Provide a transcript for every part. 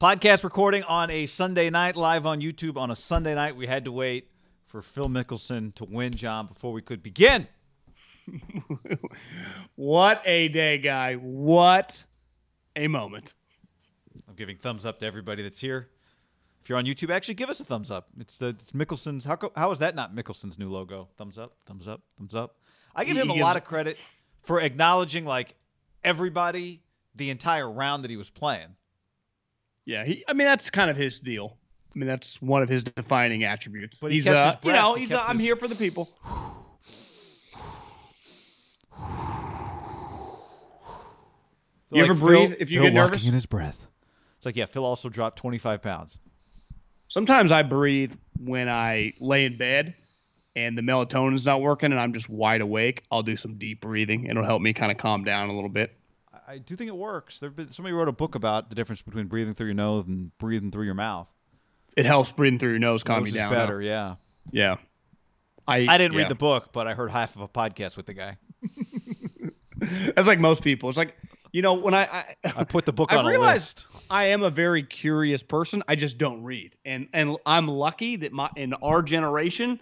Podcast recording on a Sunday night, live on YouTube on a Sunday night. We had to wait for Phil Mickelson to win, John, before we could begin. What a day, guy. What a moment. I'm giving thumbs up to everybody that's here. If you're on YouTube, actually give us a thumbs up. It's Mickelson's. How is that not Mickelson's new logo? Thumbs up, thumbs up, thumbs up. I give him a lot of credit for acknowledging like everybody the entire round that he was playing. Yeah, that's kind of his deal. I mean, that's one of his defining attributes. But he's I'm here for the people. So you ever breathe if you get nervous? Walking in his breath. It's like, yeah, Phil also dropped 25 pounds. Sometimes I breathe when I lay in bed and the melatonin's not working and I'm just wide awake. I'll do some deep breathing. It'll help me kind of calm down a little bit. I do think it works. Somebody wrote a book about the difference between breathing through your nose and breathing through your mouth. It helps breathing through your nose calm you down. Is better, yeah. Yeah. I didn't read the book, but I heard half of a podcast with the guy. That's like most people. It's like, when I put the book on a list. I am a very curious person. I just don't read. And I'm lucky that in our generation,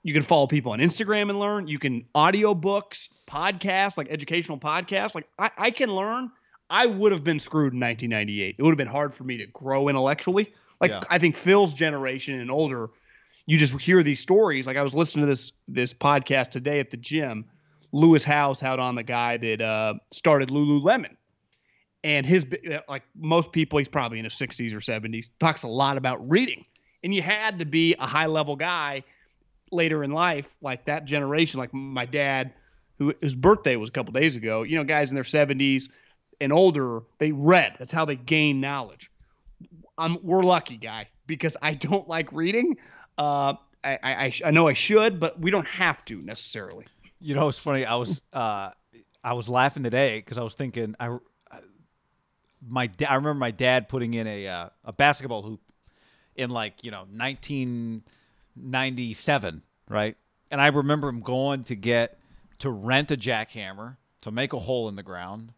you can follow people on Instagram and learn. You can audiobooks, podcasts, like educational podcasts. Like I can learn. I would have been screwed in 1998. It would have been hard for me to grow intellectually. I think Phil's generation and older, you just hear these stories. Like I was listening to this podcast today at the gym. Lewis Howes had on the guy that started Lululemon. And his, like most people, he's probably in his 60s or 70s, talks a lot about reading. And you had to be a high-level guy later in life, like that generation, like my dad, whose birthday was a couple days ago. Guys in their 70s and older, they read. That's how they gain knowledge. We're lucky, guy, because I don't like reading. I know I should, but we don't have to necessarily. It's funny. I was laughing today because I was thinking I remember my dad putting in a basketball hoop in 1997, right? And I remember him going to rent a jackhammer to make a hole in the ground.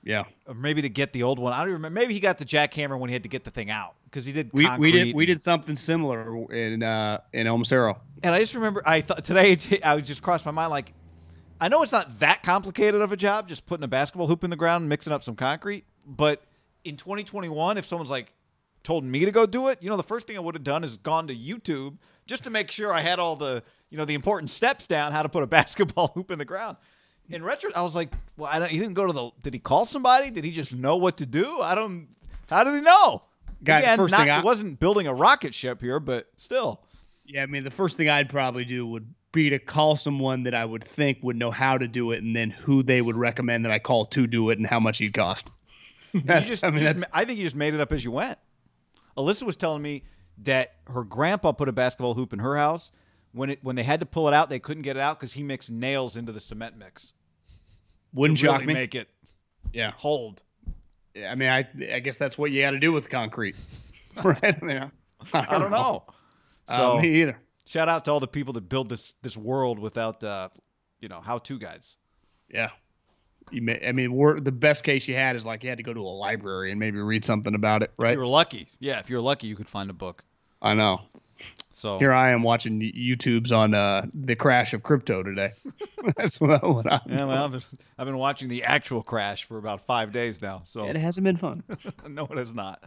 Yeah, or maybe to get the old one. I don't remember. Maybe he got the jackhammer when he had to get the thing out because he did concrete. We did something similar in El Macero. And I just remember I thought today I just crossed my mind like, I know it's not that complicated of a job, just putting a basketball hoop in the ground and mixing up some concrete. But in 2021, if someone's told me to go do it, the first thing I would have done is gone to YouTube just to make sure I had all the, the important steps down, how to put a basketball hoop in the ground. In retro, I was like, well, he didn't go to did he call somebody? Did he just know what to do? How did he know? Again, it wasn't building a rocket ship here, but still. Yeah, the first thing I'd probably do would be to call someone that I would think would know how to do it and then who they would recommend that I call to do it and how much he'd cost. I think you just made it up as you went. Alyssa was telling me that her grandpa put a basketball hoop in her house. When they had to pull it out, they couldn't get it out because he mixed nails into the cement mix. Wouldn't shock really me. Make it hold. Yeah, I guess that's what you got to do with concrete, right? I don't know. So me either. Shout out to all the people that build this world without how-to guides. Yeah. The best case you had is you had to go to a library and maybe read something about it, right? If you were lucky. Yeah, if you're lucky, you could find a book. I know. So here I am watching YouTubes on the crash of crypto today. That's what I'm Yeah, well, I've been watching the actual crash for about 5 days now. So it hasn't been fun. No, it has not.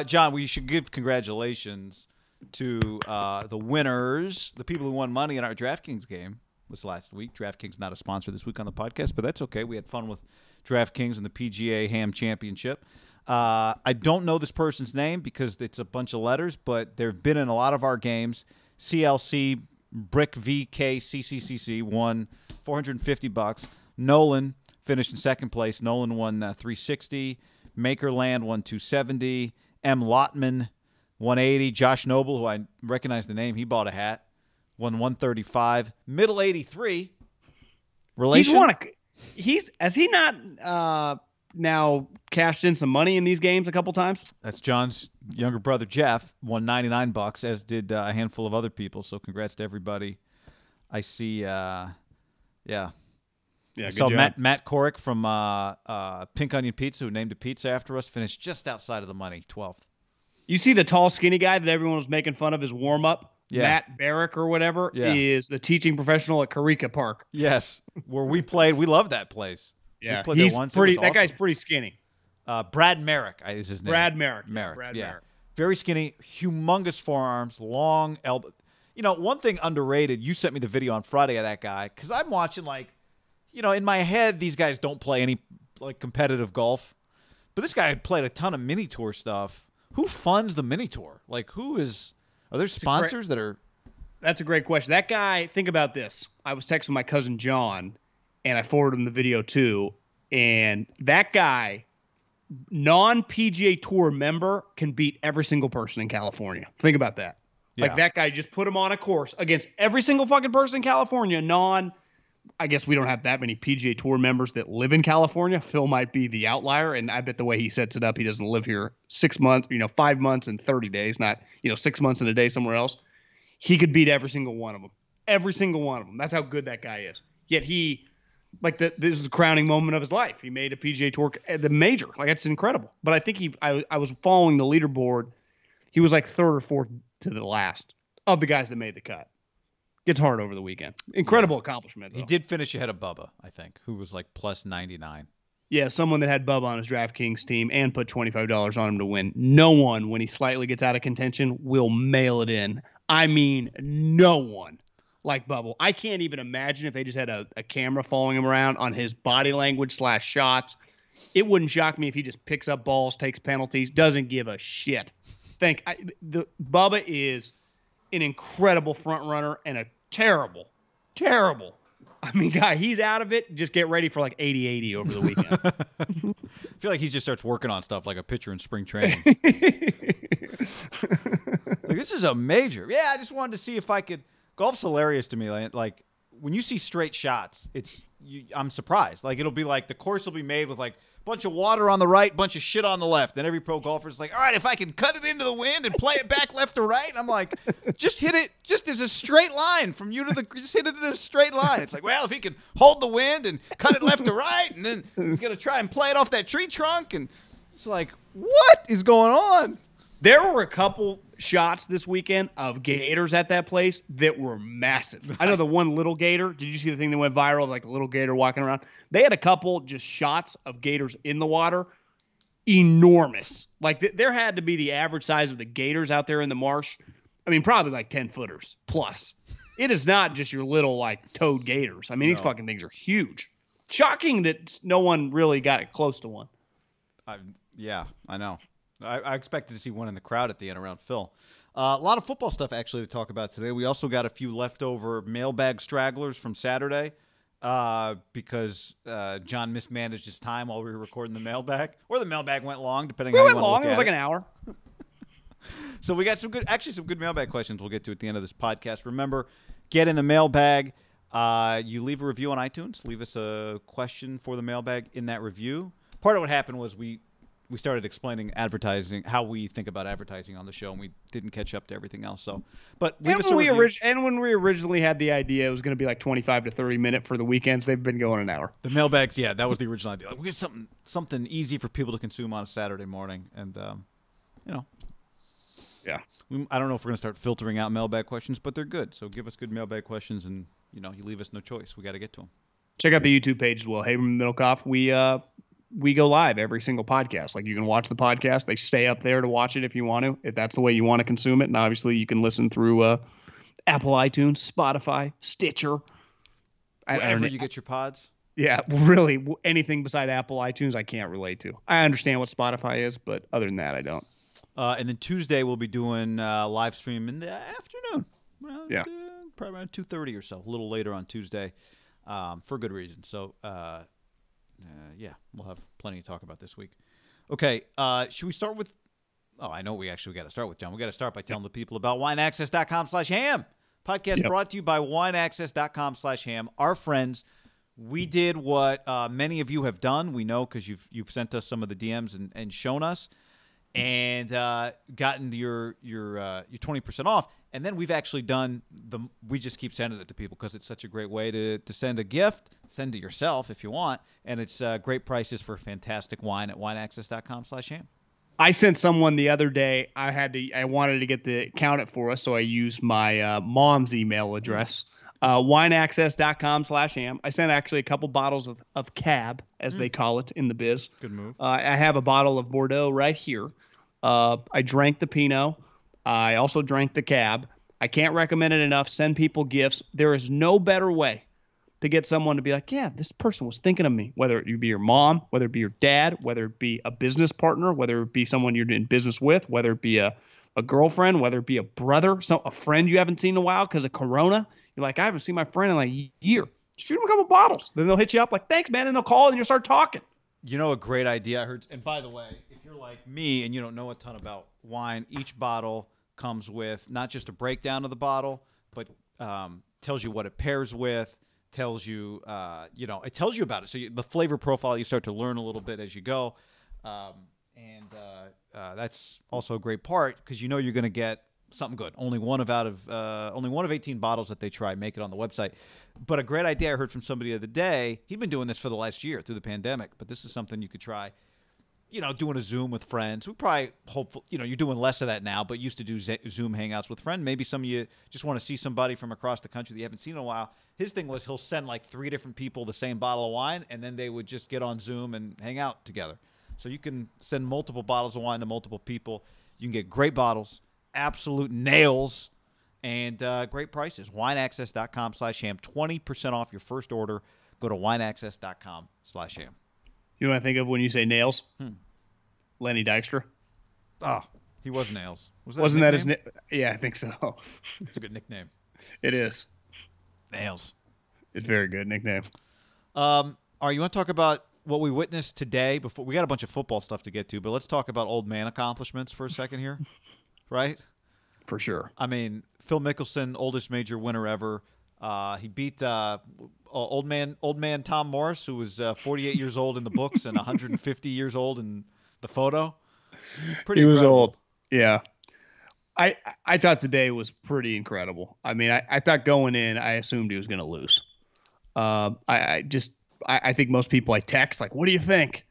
John, we should give congratulations to the winners, the people who won money in our DraftKings game this last week. DraftKings not a sponsor this week on the podcast, but that's okay. We had fun with DraftKings and the PGA Ham Championship. I don't know this person's name because it's a bunch of letters, but they've been in a lot of our games. CLC Brick VK CCCC won $450. Nolan finished in second place. Nolan won $360. Makerland won $270. M. Lotman $180. Josh Noble, who I recognize the name, he bought a hat, won $135. Middle 83. Relation? Has he not now cashed in some money in these games a couple times? That's John's younger brother Jeff, won $99, as did a handful of other people. So congrats to everybody. I see. Yeah. Yeah, I good saw job. Matt Corick from Pink Onion Pizza, who named a pizza after us, finished just outside of the money, 12th. You see the tall, skinny guy that everyone was making fun of his warm up, Yeah. Matt Barrick or whatever, Yeah. is the teaching professional at Eureka Park. Yes, where we played. We love that place. Yeah, we played he's there once. pretty. It was that awesome. guy's pretty skinny. Brad Merrick is his name. Brad Merrick. Merrick. Yeah, Merrick. Very skinny, humongous forearms, long elbow. You know, one thing underrated. You sent me the video on Friday of that guy because I'm watching in my head these guys don't play any competitive golf, but this guy had played a ton of mini tour stuff. Who funds the mini tour? Are there sponsors that are? That's a great question. That guy, think about this. I was texting my cousin John, and I forwarded him the video too. And that guy, non-PGA Tour member, can beat every single person in California. Think about that. Yeah. That guy just put him on a course against every single fucking person in California. I guess we don't have that many PGA Tour members that live in California. Phil might be the outlier, and I bet the way he sets it up, he doesn't live here 6 months, 5 months and 30 days, not 6 months and a day somewhere else. He could beat every single one of them. Every single one of them. That's how good that guy is. Yet this is the crowning moment of his life. He made a PGA Tour, the major. That's incredible. But I think I was following the leaderboard. He was third or fourth to the last of the guys that made the cut. Gets hard over the weekend. Incredible accomplishment, though. He did finish ahead of Bubba, I think, who was plus 99. Yeah, someone that had Bubba on his DraftKings team and put $25 on him to win. No one, when he slightly gets out of contention, will mail it in. I mean, no one like Bubba. I can't even imagine if they just had a camera following him around on his body language / shots. It wouldn't shock me if he just picks up balls, takes penalties, doesn't give a shit. Bubba is an incredible front runner and a terrible. I mean, guy, he's out of it. Just get ready for 80-80 over the weekend. I feel like he just starts working on stuff like a pitcher in spring training. This is a major. Yeah, I just wanted to see if I could. Golf's hilarious to me. When you see straight shots, I'm surprised. It'll be the course will be made with a bunch of water on the right, bunch of shit on the left. And every pro golfer's all right, if I can cut it into the wind and play it back left to right. And I'm just hit it. Just as a straight line from you to just hit it in a straight line. It's well, if he can hold the wind and cut it left to right, and then he's going to try and play it off that tree trunk. And it's what is going on? There were a couple shots this weekend of gators at that place that were massive. I know the one little gator. Did you see the thing that went viral, a little gator walking around? They had a couple just shots of gators in the water. Enormous. There had to be the average size of the gators out there in the marsh. I mean, probably 10-footers plus. It is not just your little toad gators. I mean, These fucking things are huge. Shocking that no one really got it close to one. Yeah, I know. I expected to see one in the crowd at the end around Phil. A lot of football stuff, actually, to talk about today. We also got a few leftover mailbag stragglers from Saturday because John mismanaged his time while we were recording the mailbag. Or the mailbag went long, depending on how you want to look at it. It was an hour. So we got some good mailbag questions we'll get to at the end of this podcast. Remember, get in the mailbag. You leave a review on iTunes. Leave us a question for the mailbag in that review. Part of what happened was we started explaining advertising, how we think about advertising on the show, and we didn't catch up to everything else. But leave us a review. And when we originally had the idea, it was going to be 25 to 30 minute for the weekends. They've been going an hour. The mailbags, yeah, that was the original idea. We get something easy for people to consume on a Saturday morning, and yeah. I don't know if we're going to start filtering out mailbag questions, but they're good. So give us good mailbag questions, and you leave us no choice. We got to get to them. Check out the YouTube page as well. Haberman Middlecoff. We go live every single podcast. You can watch the podcast. They stay up there to watch it if you want to, if that's the way you want to consume it. And obviously you can listen through Apple iTunes, Spotify, Stitcher. Wherever you get your pods. Yeah, really anything beside Apple iTunes I can't relate to. I understand what Spotify is, but other than that I don't. And then Tuesday we'll be doing live stream in the afternoon. Probably around 2:30 or so, a little later on Tuesday, for good reason. So, we'll have plenty to talk about this week. Okay, should we start with – I know we actually got to start with, John. We got to start by telling the people about wineaccess.com/ham. Podcast brought to you by wineaccess.com/ham. Our friends, we did what many of you have done. We know because you've sent us some of the DMs and shown us. and gotten your 20% off. And then we've actually done we just keep sending it to people because it's such a great way to send a gift, send to yourself if you want, and it's great prices for fantastic wine at wineaccess.com/ham. I sent someone the other day. I wanted to get the count it for us, so I used my mom's email address, wineaccess.com/ham. I sent actually a couple bottles of Cab, as they call it in the biz. Good move. I have a bottle of Bordeaux right here. I drank the Pinot. I also drank the Cab. I can't recommend it enough. Send people gifts. There is no better way to get someone to be like, yeah, this person was thinking of me, whether it be your mom, whether it be your dad, whether it be a business partner, whether it be someone you're in business with, whether it be a girlfriend, whether it be a brother, a friend you haven't seen in a while because of Corona. You're like, I haven't seen my friend in like a year. Shoot them a couple bottles. Then they'll hit you up like, thanks, man. And they'll call and you'll start talking. You know, a great idea I heard. And by the way, if you're like me and you don't know a ton about wine, each bottle comes with not just a breakdown of the bottle, but tells you what it pairs with, tells you, it tells you about it. So the flavor profile, you start to learn a little bit as you go. And that's also a great part because you're going to get something good. Only one of 18 bottles that they try make it on the website. But a great idea I heard from somebody the other day. He'd been doing this for the last year through the pandemic, but this is something you could try. Doing a Zoom with friends. We probably hopefully, you're doing less of that now, but used to do Zoom hangouts with friends. Maybe some of you just want to see somebody from across the country that you haven't seen in a while. His thing was he'll send like 3 different people the same bottle of wine, and then they would just get on Zoom and hang out together. So you can send multiple bottles of wine to multiple people. You can get great bottles, absolute nails, and great prices. Wineaccess.com/ham. 20% off your first order. Go to wineaccess.com/ham. You know what I think of when you say nails? Lenny Dykstra. Oh, he was Nails. Wasn't that his name? Yeah, I think so. It's a good nickname. It is. Nails. It's a very good nickname. All right, you want to talk about what we witnessed today? Before we got a bunch of football stuff to get to, but let's talk about old man accomplishments for a second here, right? For sure. I mean, Phil Mickelson, oldest major winner ever. He beat old man Tom Morris, who was 48 years old in the books and 150 years old in the photo. Pretty. He was incredible. Old. Yeah. I thought today was pretty incredible. I mean, I thought going in, I assumed he was going to lose. I think most people I text like, what do you think?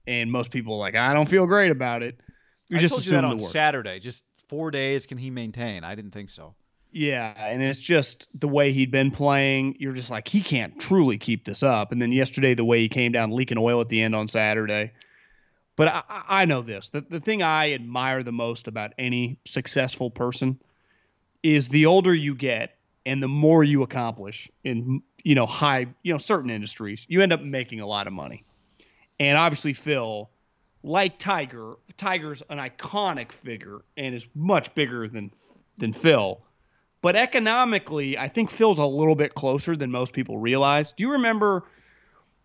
And most people are like, I don't feel great about it. I just told you that on Saturday. Just 4 days. Can he maintain? I didn't think so. Yeah, and it's just the way he'd been playing. You're just like, he can't truly keep this up. And then yesterday, the way he came down leaking oil at the end on Saturday. But I know this. The thing I admire the most about any successful person is the older you get and the more you accomplish in, certain industries, you end up making a lot of money. And obviously Phil, like Tiger's an iconic figure and is much bigger than Phil. But economically, I think Phil's a little bit closer than most people realize. Do you remember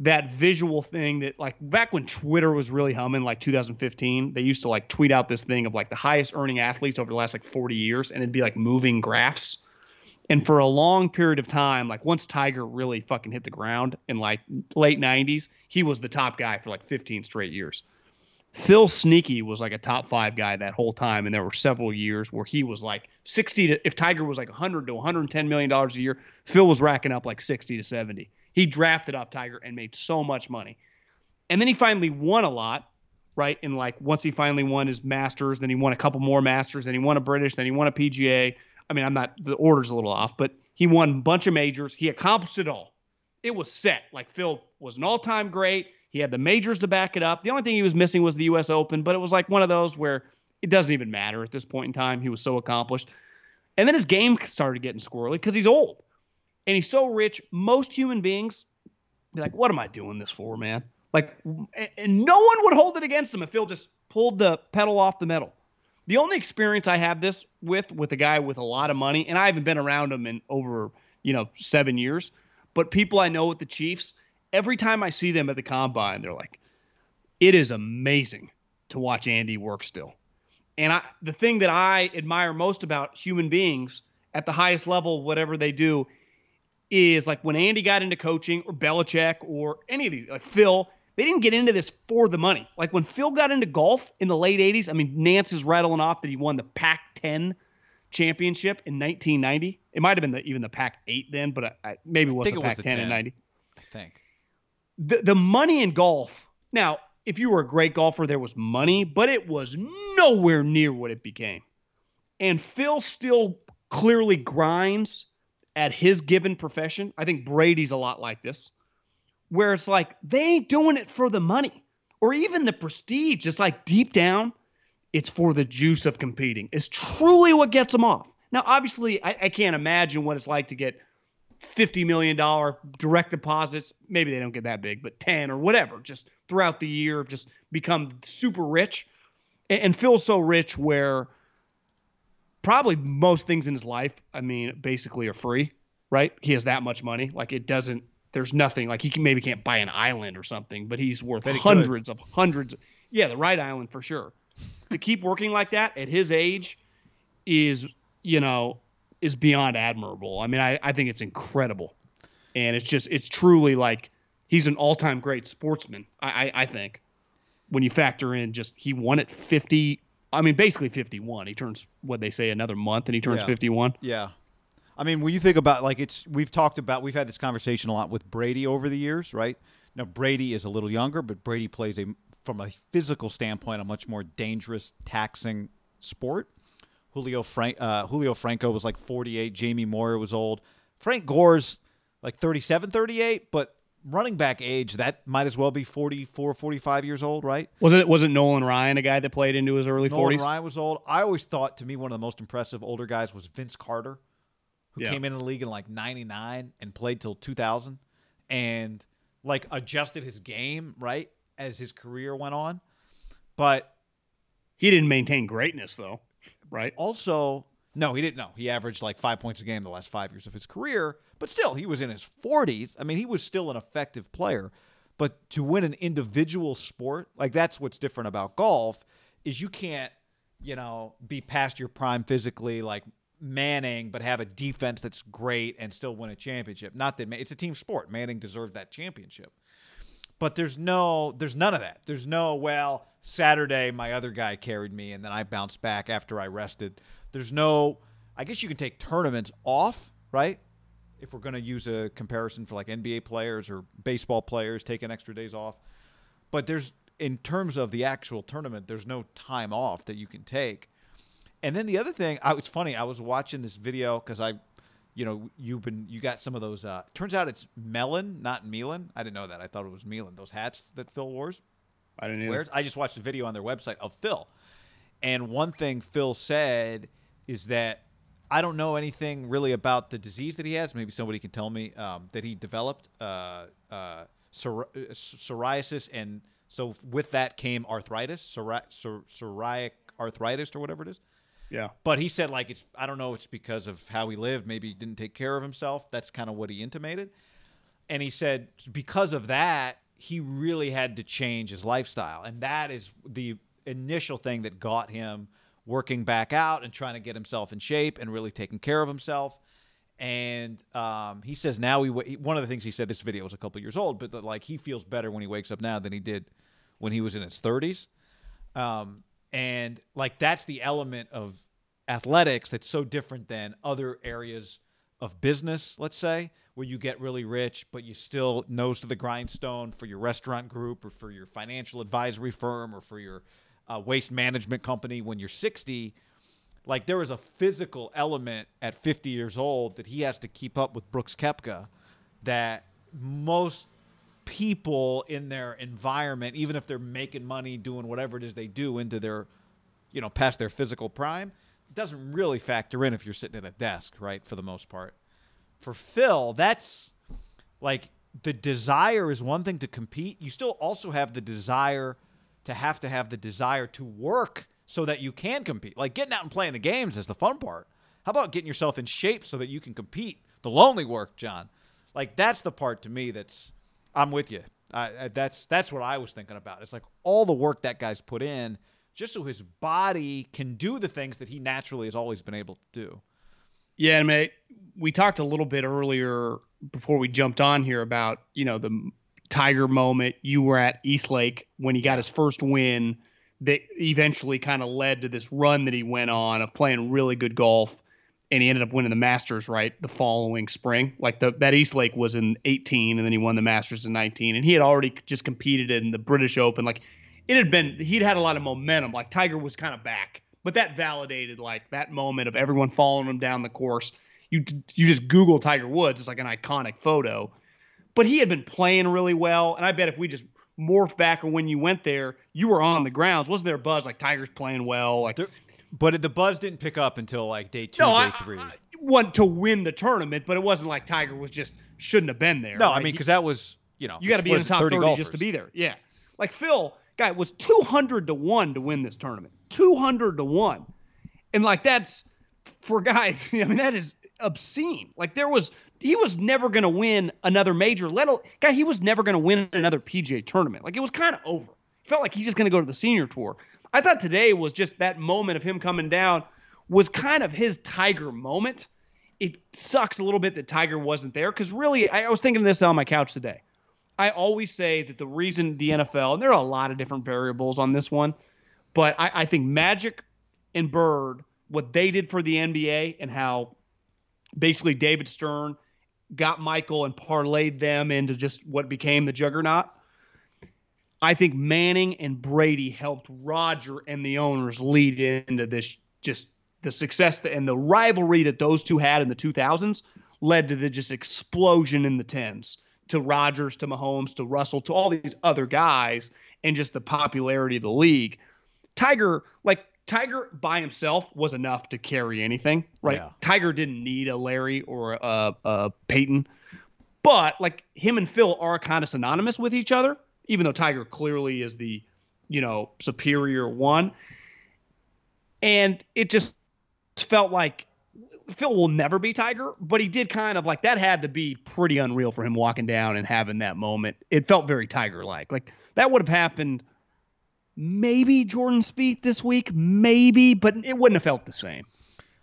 that visual thing that, like, back when Twitter was really humming, like 2015, they used to like tweet out this thing of like the highest earning athletes over the last like 40 years, and it'd be like moving graphs. And for a long period of time, like once Tiger really fucking hit the ground in like late 90s, he was the top guy for like 15 straight years. Phil Sneaky was like a top 5 guy that whole time, and there were several years where he was like 60 to, if Tiger was like 100 to 110 million dollars a year, Phil was racking up like 60 to 70. He drafted up Tiger and made so much money. And then he finally won a lot, right? And like once he finally won his Masters, then he won a couple more Masters, then he won a British, then he won a PGA. I mean, the order's a little off, but he won a bunch of majors. He accomplished it all. It was set. Like Phil was an all-time great. He had the majors to back it up. The only thing he was missing was the U.S. Open, but it was like one of those where it doesn't even matter at this point in time. He was so accomplished. And then his game started getting squirrely because he's old. And he's so rich, most human beings be like, what am I doing this for, man? Like, and no one would hold it against him if Phil just pulled the pedal off the metal. The only experience I have this with a guy with a lot of money, and I haven't been around him in over, 7 years, but people I know with the Chiefs, every time I see them at the combine, they're like, it is amazing to watch Andy work still. And the thing that I admire most about human beings at the highest level, whatever they do, is like when Andy got into coaching or Belichick or any of these, like Phil, they didn't get into this for the money. Like when Phil got into golf in the late 80s, I mean, Nance is rattling off that he won the Pac-10 championship in 1990. It might have been even the Pac-8 then, but maybe it was the Pac-10 in 90. I think. The money in golf, now, if you were a great golfer, there was money, but it was nowhere near what it became. And Phil still clearly grinds at his given profession. I think Brady's a lot like this, where it's like they ain't doing it for the money or even the prestige. It's like deep down, it's for the juice of competing. It's truly what gets them off. Now, obviously, I can't imagine what it's like to get $50 million direct deposits. Maybe they don't get that big, but 10 or whatever, just throughout the year, just become super rich. And Phil's so rich where probably most things in his life, I mean, basically are free, right? He has that much money. Like there's nothing, like he can't buy an island or something, but he's worth hundreds. Yeah, the right island for sure. To keep working like that at his age is beyond admirable. I mean, I think it's incredible. And it's truly like he's an all-time great sportsman, I think. When you factor in just he won at 50, I mean, basically 51. He turns, what they say, another month, and he turns 51. Yeah. I mean, when you think about, like, we've had this conversation a lot with Brady over the years, right? Now, Brady is a little younger, but Brady plays from a physical standpoint, a much more dangerous, taxing sport. Julio Franco was like 48. Jamie Moyer was old. Frank Gore's like 37, 38, but running back age, that might as well be 44, 45 years old, right? Wasn't Nolan Ryan a guy that played into his early 40s? Nolan Ryan was old. I always thought, to me, one of the most impressive older guys was Vince Carter, who came into the league in like 99 and played till 2000 and like adjusted his game, right, as his career went on. But he didn't maintain greatness, though, right? Also, no, he didn't. No, he averaged like 5 points a game the last 5 years of his career. But still, he was in his 40s. I mean, he was still an effective player. But to win an individual sport, like that's what's different about golf, is you can't, be past your prime physically like Manning, but have a defense that's great and still win a championship. Not that it's a team sport. Manning deserved that championship. But there's none of that. There's no, well, Saturday my other guy carried me and then I bounced back after I rested. There's no, I guess you can take tournaments off, right? If we're going to use a comparison for like NBA players or baseball players taking extra days off. But in terms of the actual tournament, there's no time off that you can take. And then the other thing, it's funny, I was watching this video because you got some of those, turns out it's Melon, not Milan. I didn't know that. I thought it was Milan, those hats that Phil wears. I didn't know. I just watched a video on their website of Phil. And one thing Phil said is that I don't know anything really about the disease that he has. Maybe somebody can tell me that he developed psoriasis. And so with that came arthritis, psoriatic arthritis or whatever it is. Yeah. But he said, like, I don't know, it's because of how he lived. Maybe he didn't take care of himself. That's kind of what he intimated. And he said because of that, he really had to change his lifestyle. And that is the initial thing that got him working back out and trying to get himself in shape and really taking care of himself. And he says now one of the things he said, this video was a couple years old, but like he feels better when he wakes up now than he did when he was in his 30s. And like that's the element of athletics that's so different than other areas of business, let's say, where you get really rich, but you still nose to the grindstone for your restaurant group or for your financial advisory firm or for your waste management company when you're 60. Like there is a physical element at 50 years old that he has to keep up with Brooks Koepka that most people in their environment, even if they're making money doing whatever it is they do into their, past their physical prime, it doesn't really factor in if you're sitting at a desk, right, for the most part. For Phil, that's like the desire is one thing to compete. You still also have the desire to have the desire to work so that you can compete. Like getting out and playing the games is the fun part. How about getting yourself in shape so that you can compete? The lonely work, John. Like that's the part to me I'm with you. That's what I was thinking about. It's like all the work that guy's put in just so his body can do the things that he naturally has always been able to do. Yeah, mate. We talked a little bit earlier before we jumped on here about, the Tiger moment. You were at Eastlake when he got his first win that eventually kind of led to this run that he went on of playing really good golf. And he ended up winning the Masters, right, the following spring. Like that Eastlake was in 18, and then he won the Masters in 19. And he had already just competed in the British Open. Like he'd had a lot of momentum. Like Tiger was kind of back. But that validated like that moment of everyone following him down the course. You just Google Tiger Woods. It's like an iconic photo. But he had been playing really well. And I bet if we just morph back or when you went there, you were on the grounds. Wasn't there a buzz like Tiger's playing well? Like, but the buzz didn't pick up until like day 2, day 3. I want to win the tournament, but it wasn't like Tiger was just shouldn't have been there. No, right? I mean, because that was, you got to be in the top 30 golfers. just to be there. Yeah. Like Phil, guy was 200 to 1 to win this tournament. 200 to 1. And like that's for guys, I mean, that is obscene. Like he was never going to win another major. He was never going to win another PGA tournament. Like it was kind of over. It felt like he's just going to go to the senior tour. I thought today was just that moment of him coming down was kind of his Tiger moment. It sucks a little bit that Tiger wasn't there because really, I was thinking this on my couch today. I always say that the reason the NFL, and there are a lot of different variables on this one, but I think Magic and Bird, what they did for the NBA and how basically David Stern got Michael and parlayed them into just what became the juggernaut. I think Manning and Brady helped Roger and the owners lead into this, just the success and the rivalry that those two had in the 2000s led to the just explosion in the 10s, to Rodgers, to Mahomes, to Russell, to all these other guys, and just the popularity of the league. Tiger by himself was enough to carry anything, right? Yeah. Tiger didn't need a Larry or a Peyton, but like him and Phil are kind of synonymous with each other, even though Tiger clearly is the, superior one. And it just felt like Phil will never be Tiger, but he did kind of like that had to be pretty unreal for him walking down and having that moment. It felt very Tiger-like. Like that would have happened maybe Jordan Spieth this week, maybe, but it wouldn't have felt the same.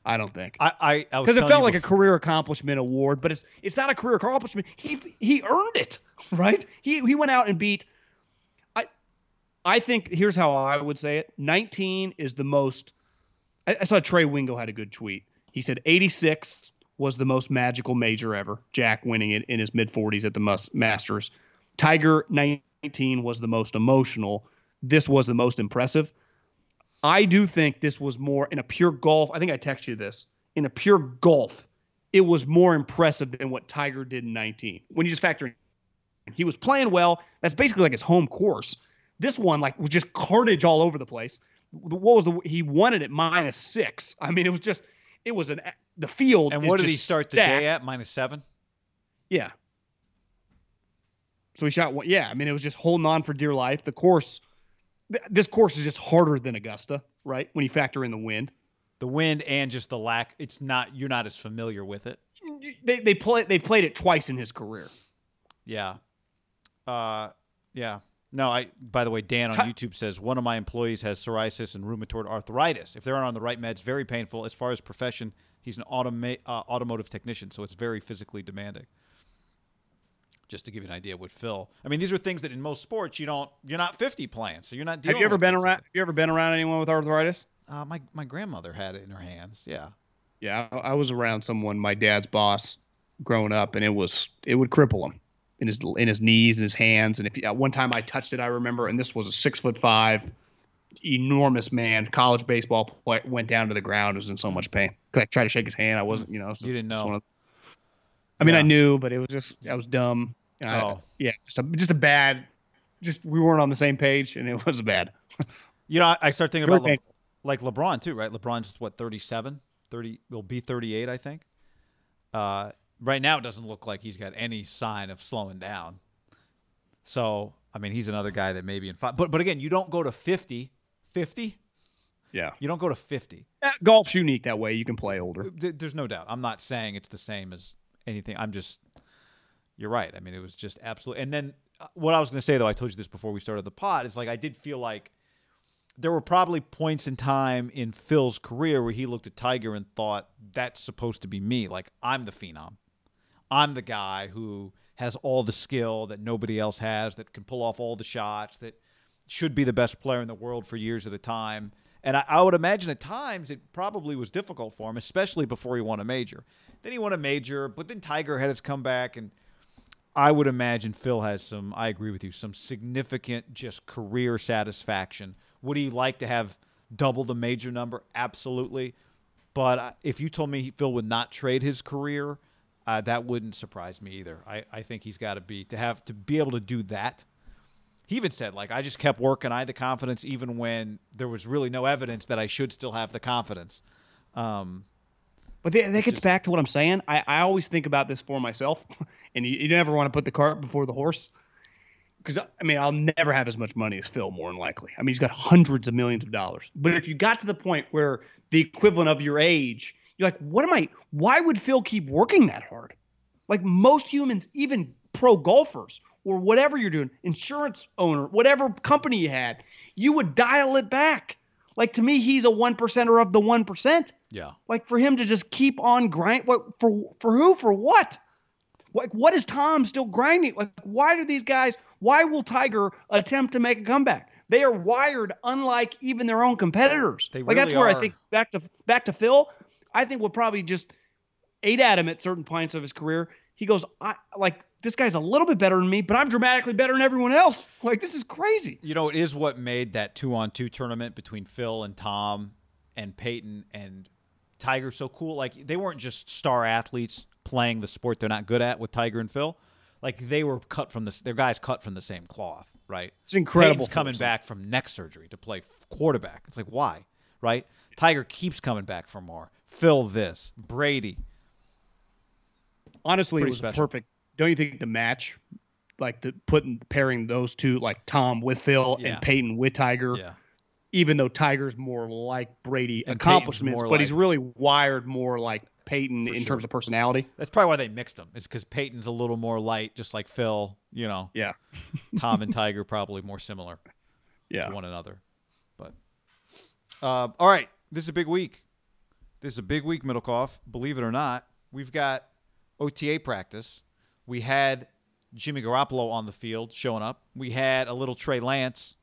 I don't think. Because it felt like a career accomplishment award, but it's not a career accomplishment. He earned it, right? He went out and beat. I think here's how I would say it. 19 is the most. I saw Trey Wingo had a good tweet. He said 86 was the most magical major ever. Jack winning it in his mid-40s at the Masters. Tiger 19 was the most emotional. This was the most impressive. I do think this was more in a pure golf. I think I texted you this. In a pure golf, it was more impressive than what Tiger did in 19. When you just factor in, he was playing well. That's basically like his home course. This one like was just carnage all over the place. He won it at -6. I mean, it was the field. And what did he start the day at? -7? Yeah. So he shot one. Yeah. I mean, it was just holding on for dear life. The course. This course is just harder than Augusta, right? When you factor in the wind. The wind and just the lack. You're not as familiar with it. They played it twice in his career. Yeah. Yeah. No, by the way, Dan on YouTube says, one of my employees has psoriasis and rheumatoid arthritis. If they're not on the right meds, very painful. As far as profession, he's an automotive technician, so it's very physically demanding. Just to give you an idea with Phil. I mean, these are things that in most sports you're not 50 playing, so you're not dealing with. Have you ever been around anyone with arthritis? My grandmother had it in her hands. Yeah. Yeah, I was around someone, my dad's boss, growing up, and it would cripple him in his knees and his hands. And one time I touched it, I remember, and this was a 6'5", enormous man, college baseball player, went down to the ground, was in so much pain. I tried to shake his hand, I wasn't, You didn't know. I knew, but it was just I was dumb. Just a bad. Just we weren't on the same page, and it was bad. I start thinking about like LeBron too, right? LeBron's what 37, 30 will be 38, I think. Right now, it doesn't look like he's got any sign of slowing down. So, I mean, he's another guy that maybe in 5. But again, you don't go to 50. 50? Yeah. You don't go to 50. Golf's unique that way. You can play older. There's no doubt. I'm not saying it's the same as anything. You're right. I mean, it was just absolutely. And then what I was going to say, though, I told you this before we started the pod, is like I did feel like there were probably points in time in Phil's career where he looked at Tiger and thought, that's supposed to be me. Like, I'm the phenom. I'm the guy who has all the skill that nobody else has, that can pull off all the shots, that should be the best player in the world for years at a time. And I would imagine at times it probably was difficult for him, especially before he won a major. Then he won a major, but then Tiger had his comeback, and I would imagine Phil has some, I agree with you, some significant just career satisfaction. Would he like to have double the major number? Absolutely. But if you told me Phil would not trade his career, that wouldn't surprise me either. I think he's got to be able to do that. He even said, like, I just kept working. I had the confidence even when there was really no evidence that I should still have the confidence. But that gets back to what I'm saying. I always think about this for myself, and you never want to put the cart before the horse. Because, I mean, I'll never have as much money as Phil, more than likely. I mean, he's got hundreds of millions of dollars. But if you got to the point where the equivalent of your age, you're like, why would Phil keep working that hard? Like most humans, even pro golfers or whatever you're doing, insurance owner, whatever company you had, you would dial it back. Like, to me, he's a 1%er of the 1%. Yeah. Like, for him to just keep on grind, for who? For what? Like, what is Tom still grinding? Like, why will Tiger attempt to make a comeback? They are wired unlike even their own competitors. They like, really that's where are. I think back to Phil, I think we'll probably just ate at him at certain points of his career. He goes, this guy's a little bit better than me, but I'm dramatically better than everyone else. Like, this is crazy. You know, it is what made that 2-on-2 tournament between Phil and Tom and Peyton and Tiger so cool. Like, they weren't just star athletes playing the sport they're not good at with Tiger and Phil. Like, they were they're guys cut from the same cloth, right? It's incredible. Peyton's coming back from neck surgery to play quarterback. It's like, why, right? Tiger keeps coming back for more. Phil this. Brady. Honestly, it was special. perfect. Don't you think the match, like pairing those two, like Tom with Phil and Peyton with Tiger, even though Tiger's more like Brady and accomplishments, but he's really wired more like Peyton in terms of personality. That's probably why they mixed them. Is because Peyton's a little more light, just like Phil. You know. Yeah. Tom and Tiger probably more similar. To one another. But all right, this is a big week. Middlecoff. Believe it or not, we've got OTA practice. We had Jimmy Garoppolo on the field showing up. We had a little Trey Lance,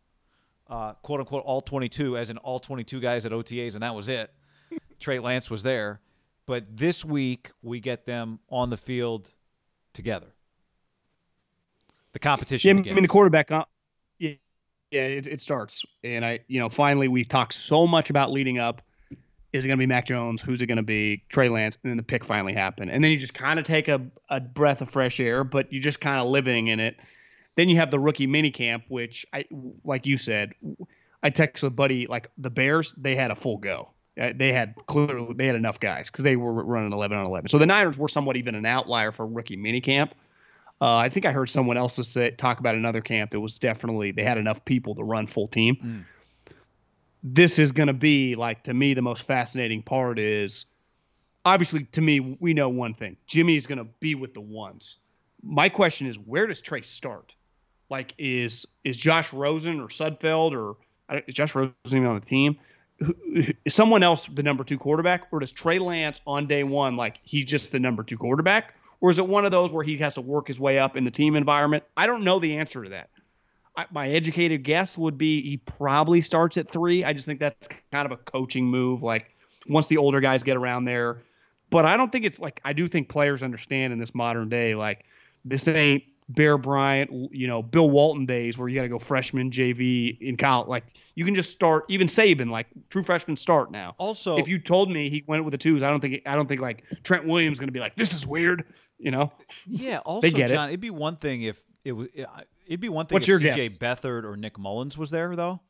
quote unquote, all 22, as in all 22 guys at OTAs, and that was it. Trey Lance was there. But this week, we get them on the field together. The competition begins. I mean, the quarterback, it starts. And finally, we've talked so much about leading up. Is it going to be Mac Jones? Who's it going to be? Trey Lance. And then the pick finally happened. And then you just kind of take a breath of fresh air, but you're just kind of living in it. Then you have the rookie minicamp, which, like you said, I texted a buddy, like the Bears, they had a full go. They had enough guys because they were running 11 on 11. So the Niners were somewhat even an outlier for rookie minicamp. I think I heard someone else talk about another camp that was definitely they had enough people to run full team. This is going to be, like, to me, the most fascinating part is, obviously, to me, we know one thing. Jimmy's going to be with the ones. My question is, where does Trey start? Like, is Josh Rosen or Sudfeld or is Josh Rosen even on the team? Is someone else the number 2 quarterback? Or does Trey Lance on day one, like, he's just the number 2 quarterback? Or is it one of those where he has to work his way up in the team environment? I don't know the answer to that. My educated guess would be he probably starts at 3. I just think that's kind of a coaching move, like once the older guys get around there. But I don't think it's like – I do think players understand in this modern day, like, this ain't Bear Bryant, Bill Walton days where you got to go freshman, JV in college. Like, you can just start – even Saban, like, true freshmen start now. Also – if you told me he went with the 2s, I don't think like Trent Williams is going to be like, this is weird, Yeah, also, they get John, it. it'd be one thing if it was – it'd be one thing What's if your C.J. guess? Beathard or Nick Mullins was there, though.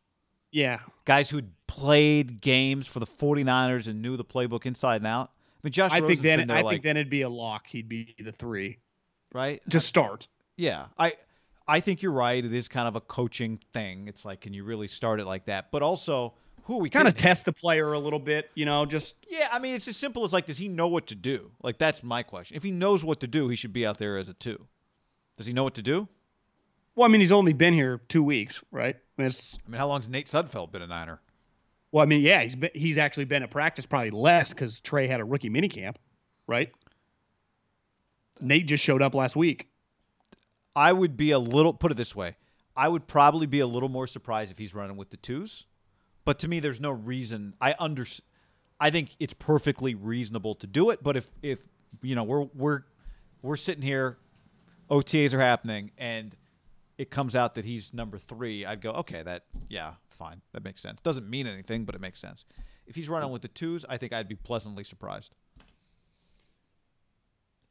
Yeah. Guys who'd played games for the 49ers and knew the playbook inside and out. I mean, Josh Rosen's been there, I think then it'd be a lock. He'd be the 3. Right? To start. Yeah. I think you're right. It is kind of a coaching thing. It's like, can you really start it like that? But also, who are we kind of kidding? test the player a little bit, just. Yeah, I mean, it's as simple as, like, does he know what to do? Like, that's my question. If he knows what to do, he should be out there as a 2. Does he know what to do? Well, I mean, he's only been here 2 weeks, right? I mean, how long's Nate Sudfeld been a Niner? Well, I mean, yeah, he's actually been at practice probably less because Trey had a rookie minicamp, right? Nate just showed up last week. I would be a little, put it this way, I would probably be a little more surprised if he's running with the twos. But to me, there's no reason. I think it's perfectly reasonable to do it. But if we're sitting here, OTAs are happening, and it comes out that he's number 3, I'd go, okay, fine, that makes sense. Doesn't mean anything, but it makes sense. If he's running with the twos, I think I'd be pleasantly surprised.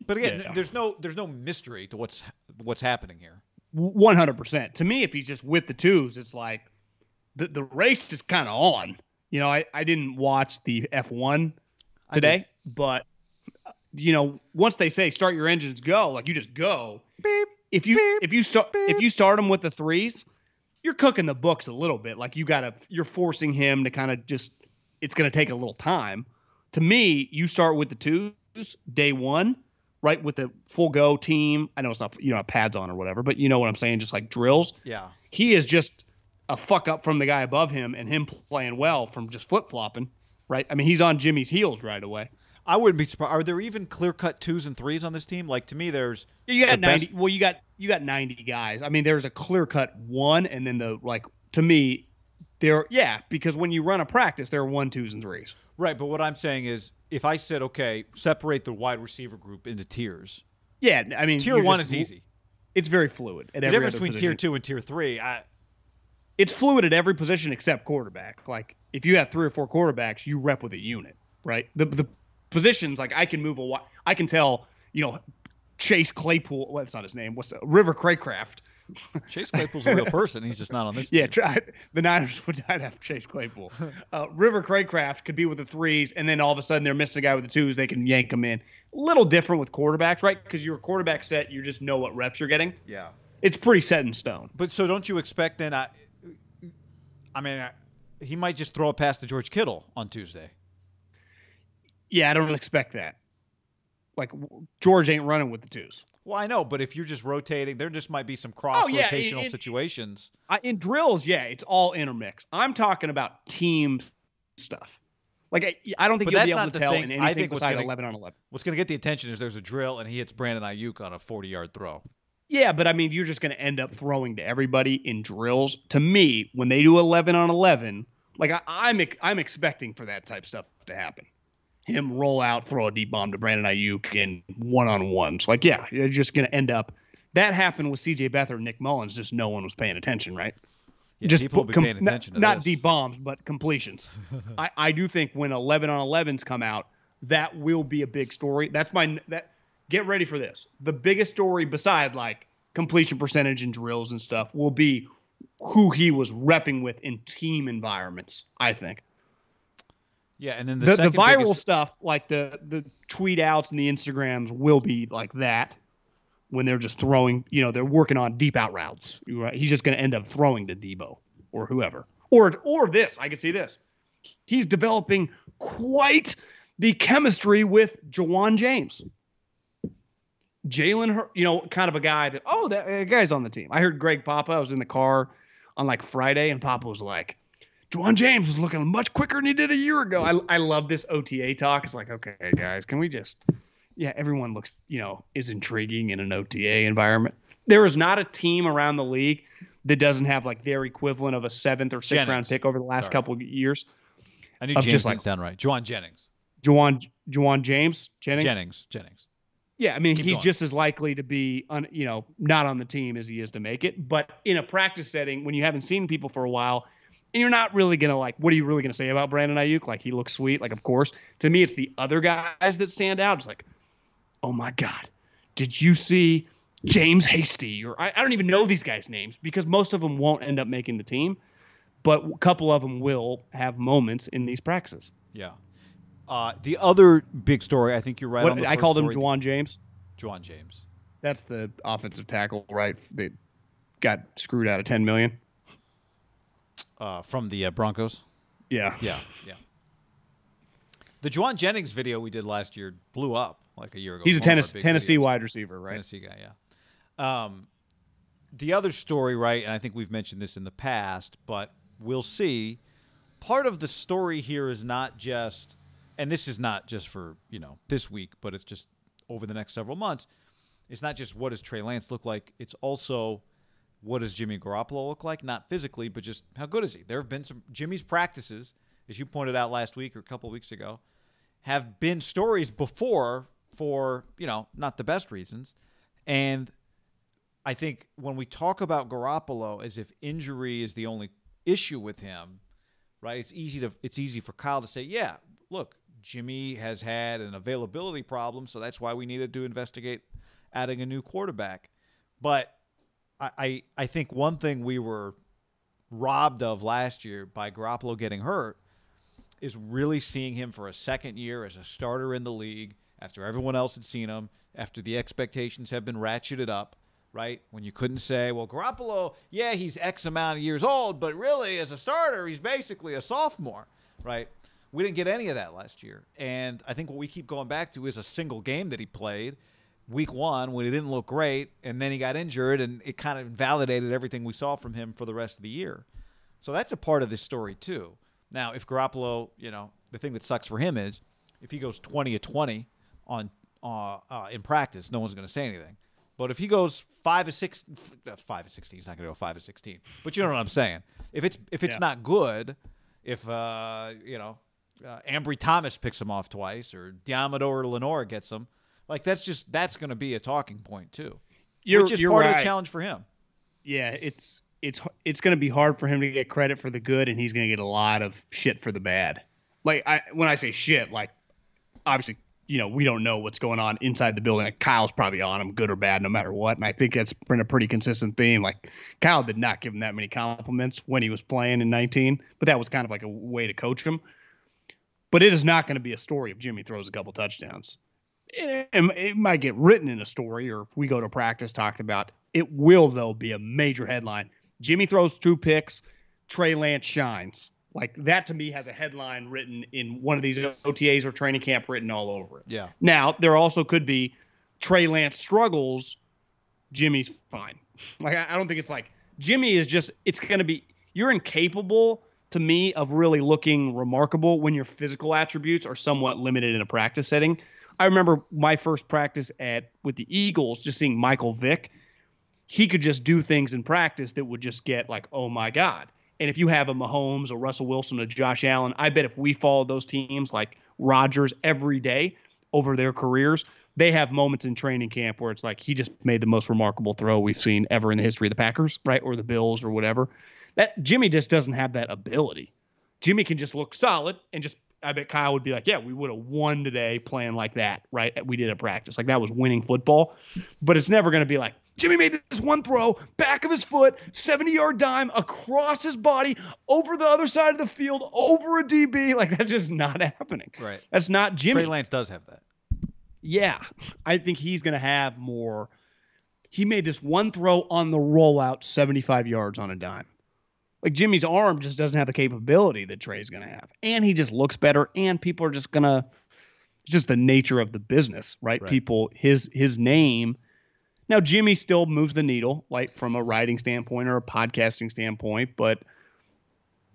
But again, there's no mystery to what's happening here. 100%. To me, if he's just with the twos, it's like the race is kind of on. I didn't watch the F1 today, but once they say start your engines, go, like you just go. Beep. If you start them with the threes, you're cooking the books a little bit. Like you're forcing him to kind of just. It's going to take a little time. To me, you start with the twos day one, right, with the full go team. I know it's not pads on or whatever, but you know what I'm saying, just like drills. Yeah. He is just a fuck up from the guy above him and him playing well from just flip flopping, right? I mean, he's on Jimmy's heels right away. I wouldn't be surprised. Are there even clear cut 2s and 3s on this team? Like to me, there's you got 90. Well, you got 90 guys. I mean, there's a clear cut 1, and then to me. Because when you run a practice, there are 1, 2s, and 3s. Right, but what I'm saying is, if I said, okay, separate the wide receiver group into tiers. Yeah, I mean, tier 1 is easy. It's very fluid. The difference between tier 2 and tier 3, it's fluid at every position except quarterback. Like if you have 3 or 4 quarterbacks, you rep with a unit, right? The positions, like I can move I can tell, Chase Claypool. Well, that's not his name. What's River Craycraft? Chase Claypool's a real person. He's just not on this team. Yeah, the Niners would not have Chase Claypool. River Craycraft could be with the 3s, and then all of a sudden they're missing a guy with the 2s. They can yank him in. A little different with quarterbacks, right? Because your quarterback set, you just know what reps you're getting. Yeah. It's pretty set in stone. But so don't you expect then he might just throw a pass to George Kittle on Tuesday. Yeah, I don't expect that. Like, George ain't running with the 2s. Well, I know, but if you're just rotating, there just might be some cross-rotational situations. In drills, it's all intermix. I'm talking about team stuff. Like, I don't think you'll be able to tell in anything besides 11 on 11. What's going to get the attention is there's a drill, and he hits Brandon Ayuk on a 40-yard throw. Yeah, but I mean, you're just going to end up throwing to everybody in drills. To me, when they do 11 on 11, like I'm expecting for that type of stuff to happen. Him roll out, throw a deep bomb to Brandon Ayuk in one-on-ones. Like, yeah, you're just going to end up. That happened with C.J. Beathard and Nick Mullins. Just no one was paying attention, right? Yeah, just people will be paying attention to not this. Deep bombs, but completions. I do think when 11 on 11s come out, that will be a big story. Get ready for this. The biggest story beside like completion percentage and drills and stuff will be who he was repping with in team environments, I think. Yeah, and then the viral stuff, like the tweet outs and the Instagrams, will be like that when they're just throwing. They're working on deep out routes. Right? He's just going to end up throwing to Debo or whoever. Or this. I can see this. He's developing quite the chemistry with Jawan James. Jalen, kind of a guy that guy's on the team. I heard Greg Papa. I was in the car on like Friday, and Papa was like, Jawan James was looking much quicker than he did a year ago. I love this OTA talk. It's like, okay, guys, can we just everyone looks, is intriguing in an OTA environment. There is not a team around the league that doesn't have like their equivalent of a 7th or 6th round pick over the last couple of years. I knew James didn't sound right. Jawan Jennings. Jawan James? Jennings. Yeah, I mean, he's just as likely to be, not on the team as he is to make it. But in a practice setting, when you haven't seen people for a while, and you're not really going to what are you really going to say about Brandon Ayuk? Like, he looks sweet. Like, of course. To me, it's the other guys that stand out. It's like, oh, my God, did you see James Hasty? Or I don't even know these guys' names because most of them won't end up making the team. But a couple of them will have moments in these practices. Yeah. The other big story, I think you're right on the I called him Jawan James. Jawan James. That's the offensive tackle, right? They got screwed out of $10 million. From the Broncos. Yeah. The Jawan Jennings video we did last year blew up like a year ago. He's a Tennessee wide receiver, right? Tennessee guy, yeah. The other story, right, and I think we've mentioned this in the past, but we'll see. Part of the story here is not just, and this is not just for, this week, but it's just over the next several months, it's not just what does Trey Lance look like, it's also what does Jimmy Garoppolo look like? Not physically, but just how good is he? There have been some Jimmy's practices, as you pointed out last week or a couple of weeks ago, have been stories before for, not the best reasons. And I think when we talk about Garoppolo as if injury is the only issue with him, right? It's easy for Kyle to say, yeah, look, Jimmy has had an availability problem, so that's why we needed to investigate adding a new quarterback. But I think one thing we were robbed of last year by Garoppolo getting hurt is really seeing him for a second year as a starter in the league after everyone else had seen him, after the expectations have been ratcheted up, right? When you couldn't say, well, Garoppolo, yeah, he's X amount of years old, but really as a starter, he's basically a sophomore, right? We didn't get any of that last year. And I think what we keep going back to is a single game that he played, week 1, when he didn't look great, and then he got injured, and it kind of invalidated everything we saw from him for the rest of the year. So that's a part of this story too. Now, if Garoppolo, the thing that sucks for him is if he goes 20-20 in practice, no one's going to say anything. But if he goes 5-16, he's not going to go 5-16. But you know what I'm saying. If it's not good, if Ambry Thomas picks him off twice, or Diamador Lenore gets him, like that's going to be a talking point too. Which is part of the challenge for him. Yeah, it's going to be hard for him to get credit for the good, and he's going to get a lot of shit for the bad. Like when I say shit, like obviously, we don't know what's going on inside the building. Like Kyle's probably on him, good or bad, no matter what. And I think that's been a pretty consistent theme. Like Kyle did not give him that many compliments when he was playing in 19, but that was kind of like a way to coach him. But it is not going to be a story if Jimmy throws a couple touchdowns. It might get written in a story, or if we go to practice talked about. It will, though, be a major headline. Jimmy throws 2 picks, Trey Lance shines. Like that to me has a headline written in one of these OTAs or training camp written all over it. Yeah. Now, there also could be Trey Lance struggles, Jimmy's fine. Like I don't think it's like Jimmy is just, it's going to be, you're incapable to me of really looking remarkable when your physical attributes are somewhat limited in a practice setting. I remember my first practice with the Eagles, just seeing Michael Vick. He could just do things in practice that would just get like, oh my God. And if you have a Mahomes, a Russell Wilson, a Josh Allen, I bet if we followed those teams like Rodgers every day over their careers, they have moments in training camp where it's like he just made the most remarkable throw we've seen ever in the history of the Packers, right? Or the Bills or whatever. That Jimmy just doesn't have that ability. Jimmy can just look solid and just, I bet Kyle would be like, yeah, we would have won today playing like that, right? We did at practice. Like that was winning football. But it's never going to be like, Jimmy made this one throw, back of his foot, 70-yard dime, across his body, over the other side of the field, over a DB. Like that's just not happening. Right. That's not Jimmy. Trey Lance does have that. Yeah. I think he's going to have more. He made this one throw on the rollout, 75 yards on a dime. Like Jimmy's arm just doesn't have the capability that Trey's going to have. And he just looks better, and people are just going to – it's just the nature of the business, right? People, his name – now, Jimmy still moves the needle, like from a writing standpoint or a podcasting standpoint, but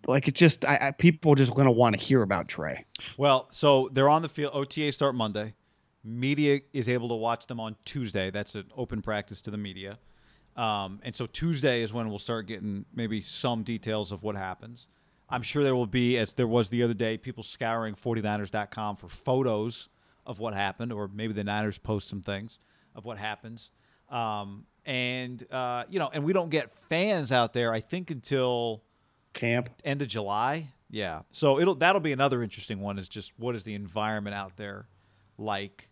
like it just people are just going to want to hear about Trey. Well, so they're on the field. OTA start Monday. Media is able to watch them on Tuesday. That's an open practice to the media. And so Tuesday is when we'll start getting maybe some details of what happens. I'm sure there will be, as there was the other day, people scouring 49ers.com for photos of what happened, or maybe the Niners post some things of what happens. And we don't get fans out there, I think, until camp end of July. Yeah. So that'll be another interesting one, is just what is the environment out there like?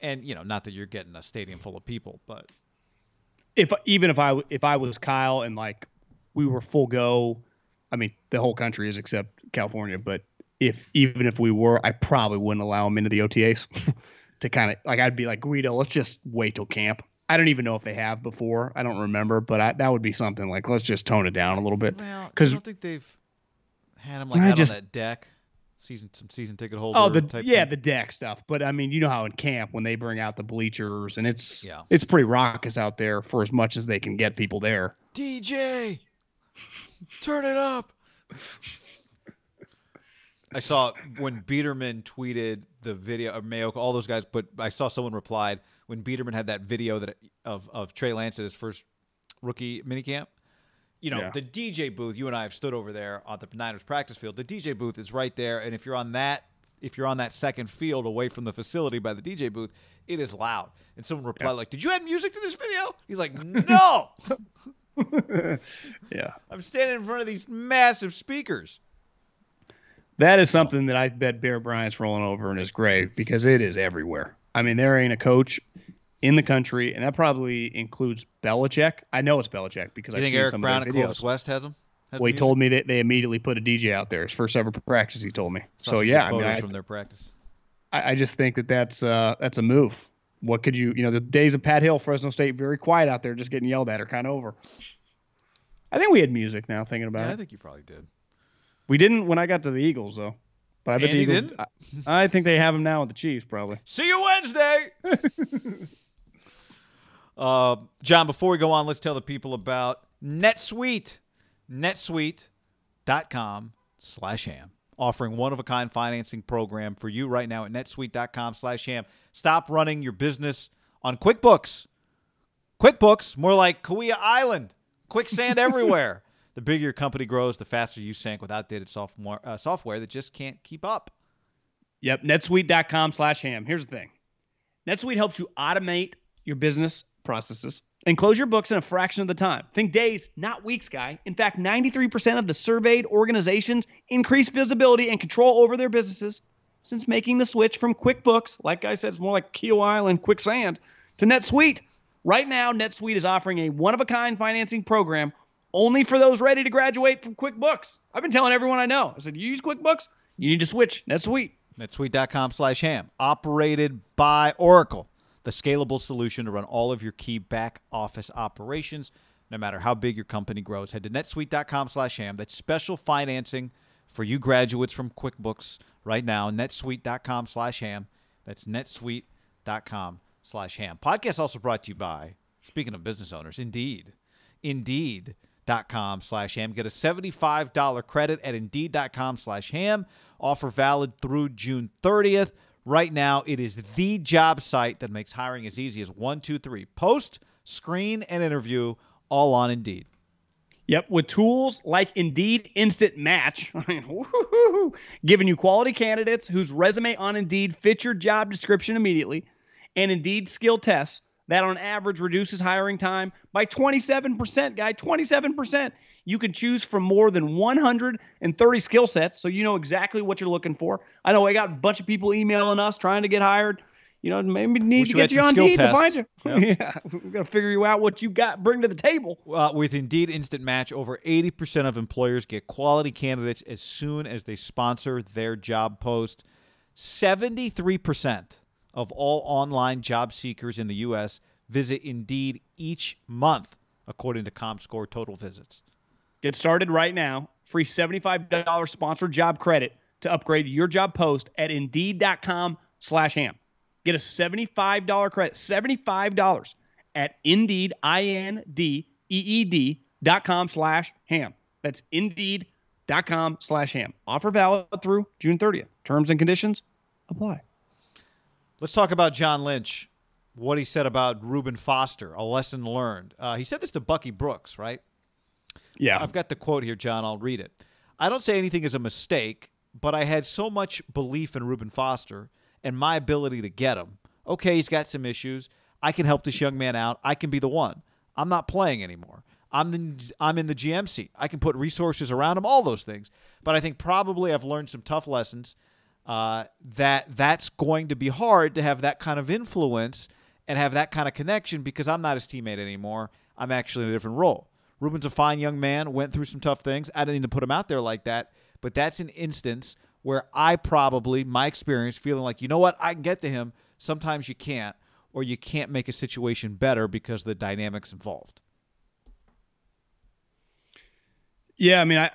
And, not that you're getting a stadium full of people, but if I was Kyle and like we were full go, I mean, the whole country is except California, but even if we were, I probably wouldn't allow them into the OTAs to kind of like, I'd be like, Guido, let's just wait till camp. I don't even know if they have before. I don't remember, but that would be something like, let's just tone it down a little bit. Well, I don't think they've had them like out on that deck, some season ticket holder. Oh, the thing. deck stuff. But I mean, you know how in camp when they bring out the bleachers and it's Yeah. pretty raucous out there for as much as they can get people there. DJ, turn it up. I saw when Biederman tweeted the video of Mayo, all those guys, but I saw someone replied when Biederman had that video of Trey Lance at his first rookie minicamp. The DJ booth, you and I have stood over there on the Niners practice field. The DJ booth is right there, and if you're on that second field away from the facility by the DJ booth, it is loud. And someone replied like, "Did you add music to this video?" He's like, "No." Yeah. I'm standing in front of these massive speakers. That is something that I bet Bear Bryant's rolling over in his grave because it is everywhere. I mean, there ain't a coach in the country, and that probably includes Belichick. I know it's Belichick because I've seen Eric some Brown of at their Clovis videos. West has them? Well, he told me that they immediately put a DJ out there. His first ever practice, he told me. So yeah, I mean, from their practice. I just think that's a move. What could the days of Pat Hill, Fresno State, very quiet out there, just getting yelled at, are kind of over. I think we had music now. Thinking about it, I think you probably did. We didn't when I got to the Eagles though. But I bet the Eagles didn't. I think they have him now with the Chiefs probably. See you Wednesday. John, before we go on, let's tell the people about NetSuite. NetSuite.com/ham. Offering one-of-a-kind financing program for you right now at netsuite.com/ham. Stop running your business on QuickBooks. QuickBooks, more like Kauai Island. Quicksand everywhere. The bigger your company grows, the faster you sink with outdated software that just can't keep up. Yep, netsuite.com/ham. Here's the thing. NetSuite helps you automate your business processes and close your books in a fraction of the time. Think days, not weeks, guy. In fact, 93% of the surveyed organizations increase visibility and control over their businesses since making the switch from QuickBooks, like I said, it's more like Keel Island quicksand, to NetSuite. Right now, NetSuite is offering a one-of-a-kind financing program only for those ready to graduate from QuickBooks. I've been telling everyone I know. I said, you use QuickBooks? You need to switch. NetSuite. NetSuite.com/ham. Operated by Oracle. The scalable solution to run all of your key back office operations, no matter how big your company grows. Head to netsuite.com/ham. That's special financing for you graduates from QuickBooks right now. netsuite.com/ham. That's netsuite.com/ham. Podcast also brought to you by, speaking of business owners, Indeed. Indeed.com/ham. Get a $75 credit at Indeed.com/ham. Offer valid through June 30th. Right now, it is the job site that makes hiring as easy as 1, 2, 3. Post, screen, and interview all on Indeed. Yep, with tools like Indeed Instant Match, giving you quality candidates whose resume on Indeed fits your job description immediately, and Indeed skill tests that on average reduces hiring time by 27%, guy, 27%. You can choose from more than 130 skill sets, so you know exactly what you're looking for. I know I got a bunch of people emailing us trying to get hired. Maybe need to get you on Indeed to find you. Yep. Yeah, we're going to figure you out what you got, bring to the table. With Indeed Instant Match, over 80% of employers get quality candidates as soon as they sponsor their job post. 73% of all online job seekers in the U.S. visit Indeed each month, according to ComScore total visits. Get started right now. Free $75 sponsored job credit to upgrade your job post at Indeed.com/ham. Get a $75 credit, $75 at Indeed, INDEED.com/ham. That's Indeed.com/ham. Offer valid through June 30th. Terms and conditions apply. Let's talk about John Lynch, what he said about Reuben Foster, a lesson learned. He said this to Bucky Brooks, right? Yeah. I've got the quote here, John. I'll read it. I don't say anything is a mistake, but I had so much belief in Reuben Foster and my ability to get him. Okay, he's got some issues. I can help this young man out. I can be the one. I'm not playing anymore. I'm in the GM seat. I can put resources around him, all those things. But I think probably I've learned some tough lessons that's going to be hard to have that kind of influence and have that kind of connection because I'm not his teammate anymore. I'm actually in a different role. Reuben's a fine young man, went through some tough things. I didn't need to put him out there like that, but that's an instance where I probably, my experience, feeling like, you know what, I can get to him. Sometimes you can't, or you can't make a situation better because of the dynamics involved. Yeah, I mean,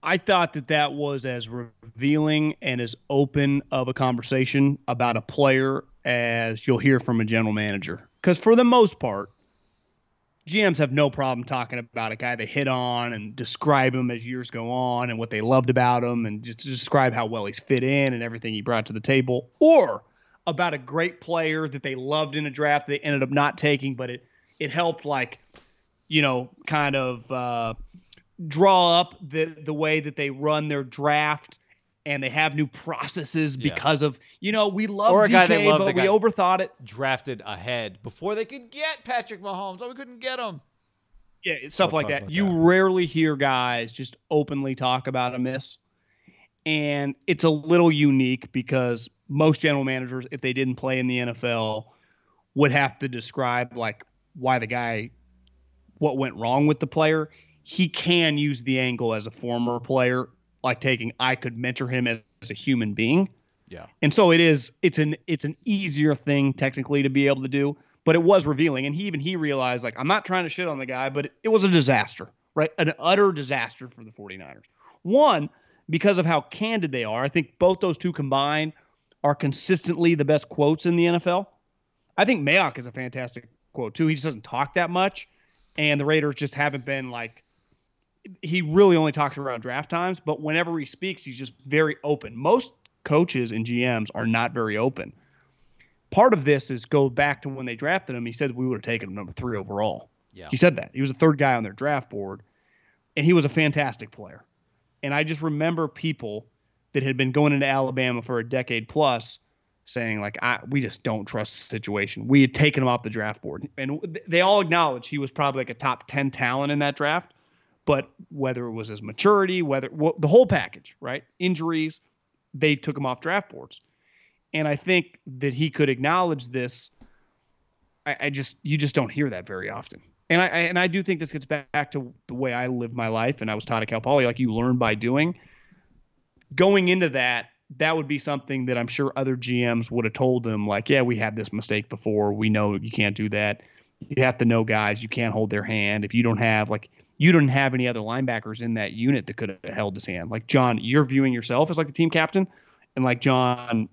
I thought that was as revealing and as open of a conversation about a player as you'll hear from a general manager. Because for the most part, GMs have no problem talking about a guy they hit on and describe him as years go on and what they loved about him and just describe how well he's fit in and everything he brought to the table, or about a great player that they loved in a draft they ended up not taking, but it helped, like, kind of draw up the way that they run their draft, and they have new processes because of, we love or a guy DK, they love, but we overthought it. Drafted ahead before they could get Patrick Mahomes. Oh, we couldn't get him. Yeah, stuff like that. You rarely hear guys just openly talk about a miss. And it's a little unique because most general managers, if they didn't play in the NFL, would have to describe, like, why the guy, what went wrong with the player. He can use the angle as a former player, like I could mentor him as a human being. Yeah. And so it's an easier thing technically to be able to do, but it was revealing. And he realized, like, I'm not trying to shit on the guy, but it was a disaster, right? An utter disaster for the 49ers. One, because of how candid they are. I think both those two combined are consistently the best quotes in the NFL. I think Mayock is a fantastic quote too. He just doesn't talk that much. And the Raiders just haven't been, like, he really only talks around draft times, but whenever he speaks, he's just very open. Most coaches and GMs are not very open. Part of this is go back to when they drafted him. He said we would have taken him number 3 overall. Yeah. He said that. He was the 3rd guy on their draft board, and he was a fantastic player. And I just remember people that had been going into Alabama for a decade plus saying, like, we just don't trust the situation. We had taken him off the draft board. And they all acknowledged he was probably like a top 10 talent in that draft. But whether it was his maturity, the whole package, right? Injuries, they took him off draft boards. And I think that he could acknowledge this. You just don't hear that very often. And I do think this gets back to the way I lived my life, and I was taught at Cal Poly, like, you learn by doing. Going into that would be something that I'm sure other GMs would have told them, like, yeah, we had this mistake before. We know you can't do that. You have to know guys. You can't hold their hand. If you don't have, like, you didn't have any other linebackers in that unit that could have held his hand. Like, John, you're viewing yourself as, like, the team captain, and, like, John,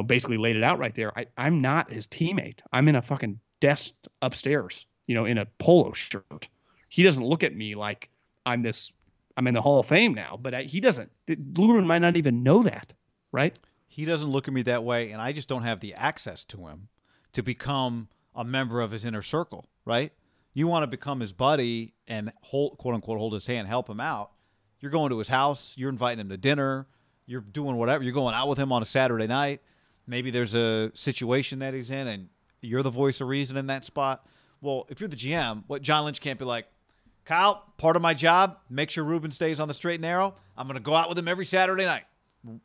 basically laid it out right there. I'm not his teammate. I'm in a fucking desk upstairs, in a polo shirt. He doesn't look at me like I'm in the Hall of Fame now, but he doesn't. Lumen might not even know that, right? He doesn't look at me that way, and I just don't have the access to him to become a member of his inner circle, right? You want to become his buddy and quote unquote hold his hand, help him out. You're going to his house. You're inviting him to dinner. You're doing whatever. You're going out with him on a Saturday night. Maybe there's a situation that he's in, and you're the voice of reason in that spot. Well, if you're the GM, what John Lynch can't be like, Kyle, part of my job, make sure Ruben stays on the straight and narrow. I'm going to go out with him every Saturday night.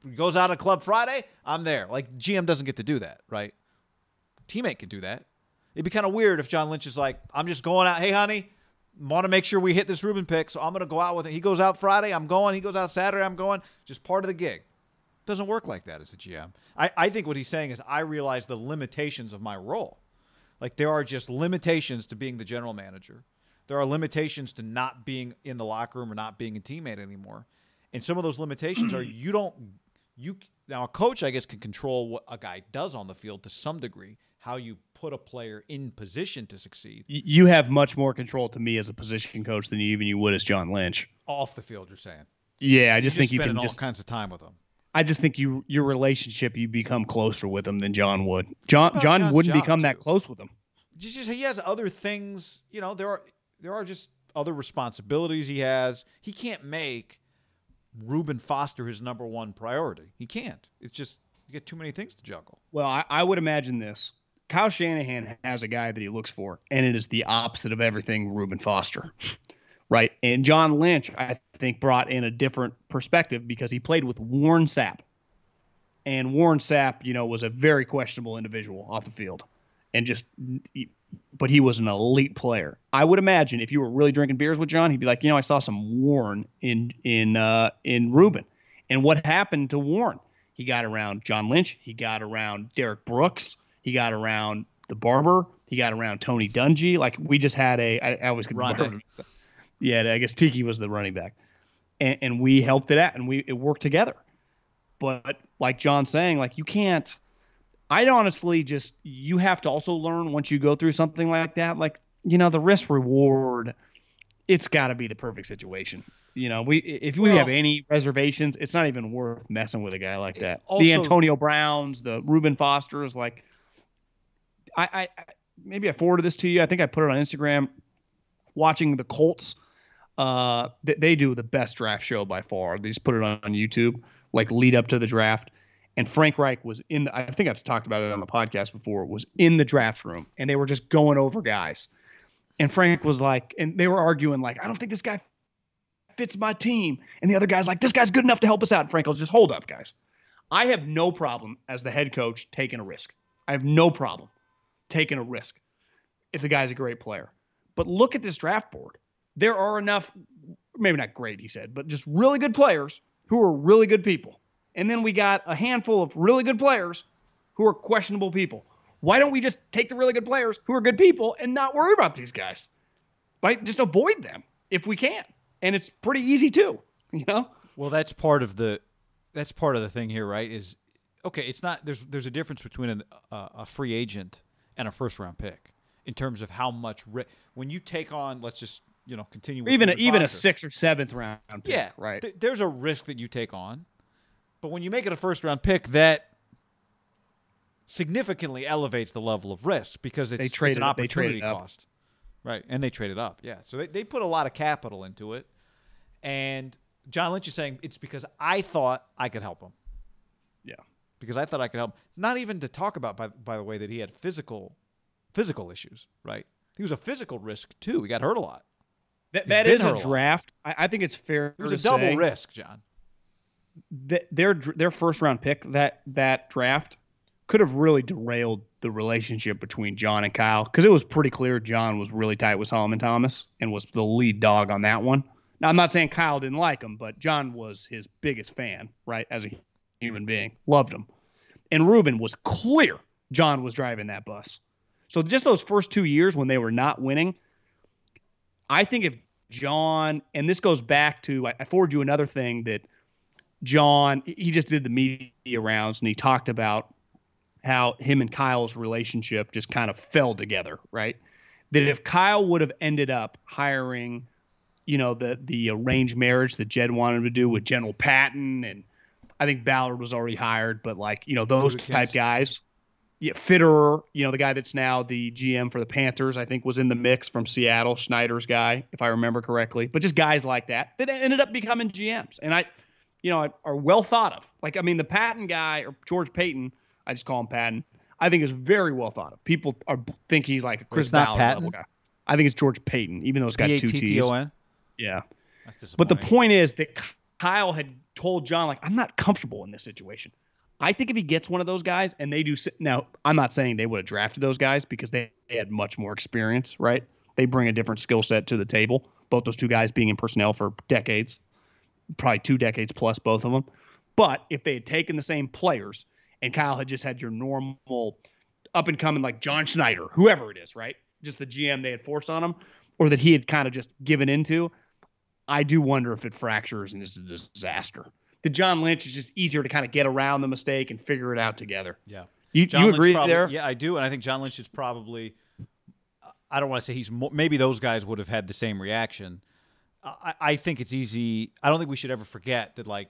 He goes out of club Friday, I'm there. Like, GM doesn't get to do that, right? Teammate can do that. It'd be kind of weird if John Lynch is like, I'm just going out. Hey, honey, want to make sure we hit this Ruben pick, so I'm going to go out with him. He goes out Friday, I'm going. He goes out Saturday, I'm going. Just part of the gig. It doesn't work like that as a GM. I think what he's saying is I realize the limitations of my role. Like, there are just limitations to being the general manager. There are limitations to not being in the locker room or not being a teammate anymore. And some of those limitations are now a coach, I guess, can control what a guy does on the field to some degree, how you put a player in position to succeed. You have much more control to me as a position coach than you would as John Lynch. Off the field, you're saying? Yeah, I just think you can all kinds of time with him. I just think your relationship, you become closer with him than John would. John wouldn't become that close with him. Just he has other things. There are just other responsibilities he has. He can't make Reuben Foster his number one priority. He can't. It's just you get too many things to juggle. Well, I would imagine this. Kyle Shanahan has a guy that he looks for, and it is the opposite of everything Reuben Foster, right? And John Lynch, I think, brought in a different perspective because he played with Warren Sapp. And Warren Sapp, was a very questionable individual off the field. But he was an elite player. I would imagine if you were really drinking beers with John, he'd be like, I saw some Warren in Reuben. And what happened to Warren? He got around John Lynch. He got around Derek Brooks. He got around the Barber. He got around Tony Dungy. Like, we just had I always could remember. Yeah, I guess Tiki was the running back. And we helped it out, and it worked together. But like John's saying, like, you can't – I'd honestly you have to also learn once you go through something like that. Like, the risk reward, it's got to be the perfect situation. If we have Well, any reservations, it's not even worth messing with a guy like that. The also, Antonio Browns, the Reuben Fosters, like I maybe I forwarded this to you. I think I put it on Instagram. Watching the Colts, they do the best draft show by far. They just put it on YouTube, like lead up to the draft. And Frank Reich was I think I've talked about it on the podcast before, was in the draft room, and they were just going over guys. And Frank was like, and they were arguing like, I don't think this guy fits my team. And the other guy's like, this guy's good enough to help us out. And Frank goes, just hold up, guys. I have no problem as the head coach taking a risk. I have no problem taking a risk if the guy's a great player. But look at this draft board. There are enough, maybe not great, he said, but just really good players who are really good people. And then we got a handful of really good players who are questionable people. Why don't we just take the really good players who are good people and not worry about these guys? Right? Just avoid them if we can. And it's pretty easy too, Well, that's part of the thing here, right? Is okay. It's not there's a difference between a free agent and a first round pick in terms of how much when you take on. Let's just continue. With even a 6th or 7th round pick, yeah, right. There's a risk that you take on, but when you make it a first round pick, that significantly elevates the level of risk because it's an opportunity cost. Right, and they traded up, yeah. So they put a lot of capital into it. And John Lynch is saying it's because I thought I could help him. Yeah. Because I thought I could help. Not even to talk about, by the way, that he had physical issues, right? He was a physical risk, too. He got hurt a lot. That is a draft. I think it's fair to say. It was a double risk, John. Their first-round pick, that draft, could have really derailed the relationship between John and Kyle because it was pretty clear John was really tight with Solomon Thomas and was the lead dog on that one. Now, I'm not saying Kyle didn't like him, but John was his biggest fan, right, as a human being. Loved him. And Reuben was clear John was driving that bus. So just those first 2 years when they were not winning, I think if John, and this goes back to, I forwarded you another thing that John, he just did the media rounds and he talked about how him and Kyle's relationship just kind of fell together, right? That if Kyle would have ended up hiring, the arranged marriage that Jed wanted him to do with General Patton, and I think Ballard was already hired, but those type guys. Yeah, Fitterer, the guy that's now the GM for the Panthers, I think was in the mix from Seattle, Schneider's guy, if I remember correctly. But just guys like that ended up becoming GMs. And are well thought of. The Patton guy, or George Payton, I just call him Patton, I think is very well thought of. People think he's like a Chris Ballard level guy. I think it's George Payton, even though it's got 2 T's. Patton? Yeah. That's disappointing. But the point is that Kyle had told John, I'm not comfortable in this situation. I think if he gets one of those guys and they do – now, I'm not saying they would have drafted those guys because they had much more experience, right? They bring a different skill set to the table, both those two guys being in personnel for decades, probably 2 decades plus, both of them. But if they had taken the same players and Kyle had just had your normal up-and-coming like John Schneider, whoever it is, right? Just the GM they had forced on him, or that he had kind of just given into, I do wonder if it fractures and is a disaster. The John Lynch is just easier to kind of get around the mistake and figure it out together. Yeah. You agree there? Yeah, I do. And I think John Lynch is probably – I don't want to say he's – maybe those guys would have had the same reaction. I think it's easy – I don't think we should ever forget that,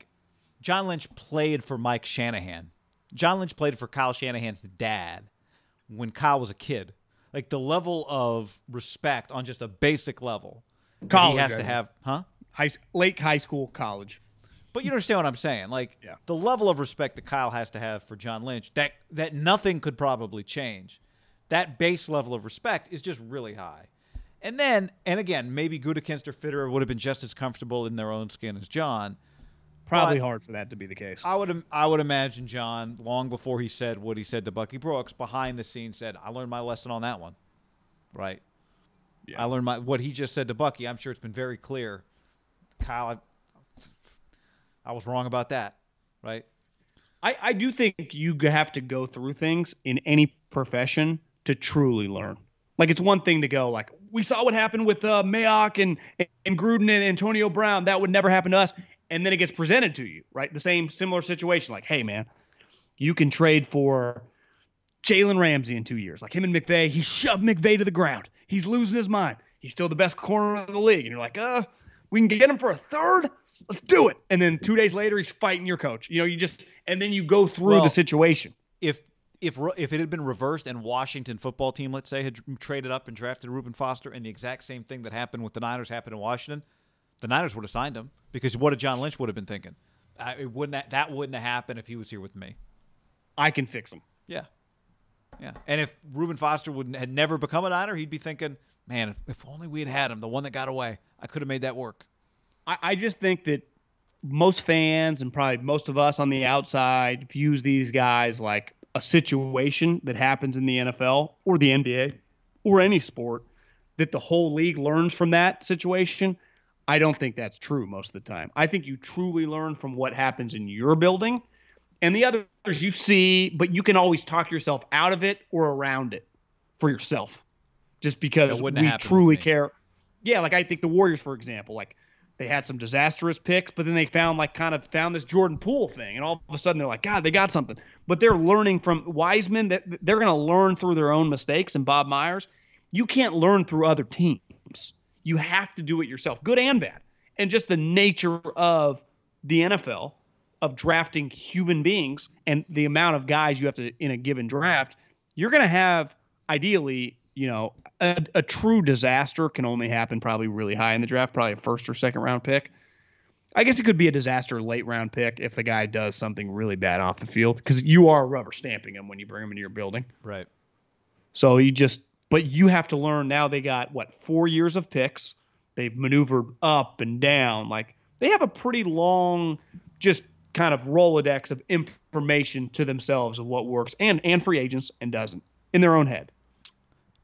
John Lynch played for Mike Shanahan. John Lynch played for Kyle Shanahan's dad when Kyle was a kid. The level of respect on just a basic level college, he has to have – huh? Late high school, college. But you understand what I'm saying. The level of respect that Kyle has to have for John Lynch, that nothing could probably change. That base level of respect is just really high. And again, maybe Gutekunst or Fitterer would have been just as comfortable in their own skin as John. Probably hard for that to be the case. I would imagine John, long before he said what he said to Bucky Brooks, behind the scenes said, I learned my lesson on that one. Right? Yeah. I learned what he just said to Bucky. I'm sure it's been very clear. Kyle, I was wrong about that, right? I do think you have to go through things in any profession to truly learn. It's one thing to go we saw what happened with Mayock and Gruden and Antonio Brown. That would never happen to us. And then it gets presented to you, right? The same similar situation. Hey, man, you can trade for Jalen Ramsey in 2 years. Him and McVay, he shoved McVay to the ground. He's losing his mind. He's still the best corner of the league. And you're like, we can get him for a third? Let's do it. And then 2 days later, he's fighting your coach. And then you go through the situation. If it had been reversed and Washington football team, let's say, had traded up and drafted Reuben Foster, and the exact same thing that happened with the Niners happened in Washington, the Niners would have signed him, because what did John Lynch would have been thinking? That wouldn't have happened if he was here with me. I can fix him. Yeah. And if Reuben Foster had never become a Niner, he'd be thinking, man, if only we had him, the one that got away, I could have made that work. I just think that most fans and probably most of us on the outside views these guys like a situation that happens in the NFL or the NBA or any sport that the whole league learns from that situation. I don't think that's true most of the time. I think you truly learn from what happens in your building, and the others you see, but you can always talk yourself out of it or around it for yourself, just because we truly care. Yeah, like I think the Warriors, for example, like they had some disastrous picks, but then they found this Jordan Poole thing, and all of a sudden they're like, God, they got something. But they're learning from Wiseman, that they're going to learn through their own mistakes, and Bob Myers. You can't learn through other teams. You have to do it yourself, good and bad. And just the nature of the NFL, of drafting human beings and the amount of guys you have to in a given draft, you're going to have, ideally, a true disaster can only happen probably really high in the draft, probably a first or second round pick. I guess it could be a disaster late round pick if the guy does something really bad off the field, because you are rubber stamping him when you bring him into your building. Right. So but you have to learn now. They got 4 years of picks. They've maneuvered up and down. Like, they have a pretty long, just kind of Rolodex of information to themselves of what works and free agents and doesn't in their own head.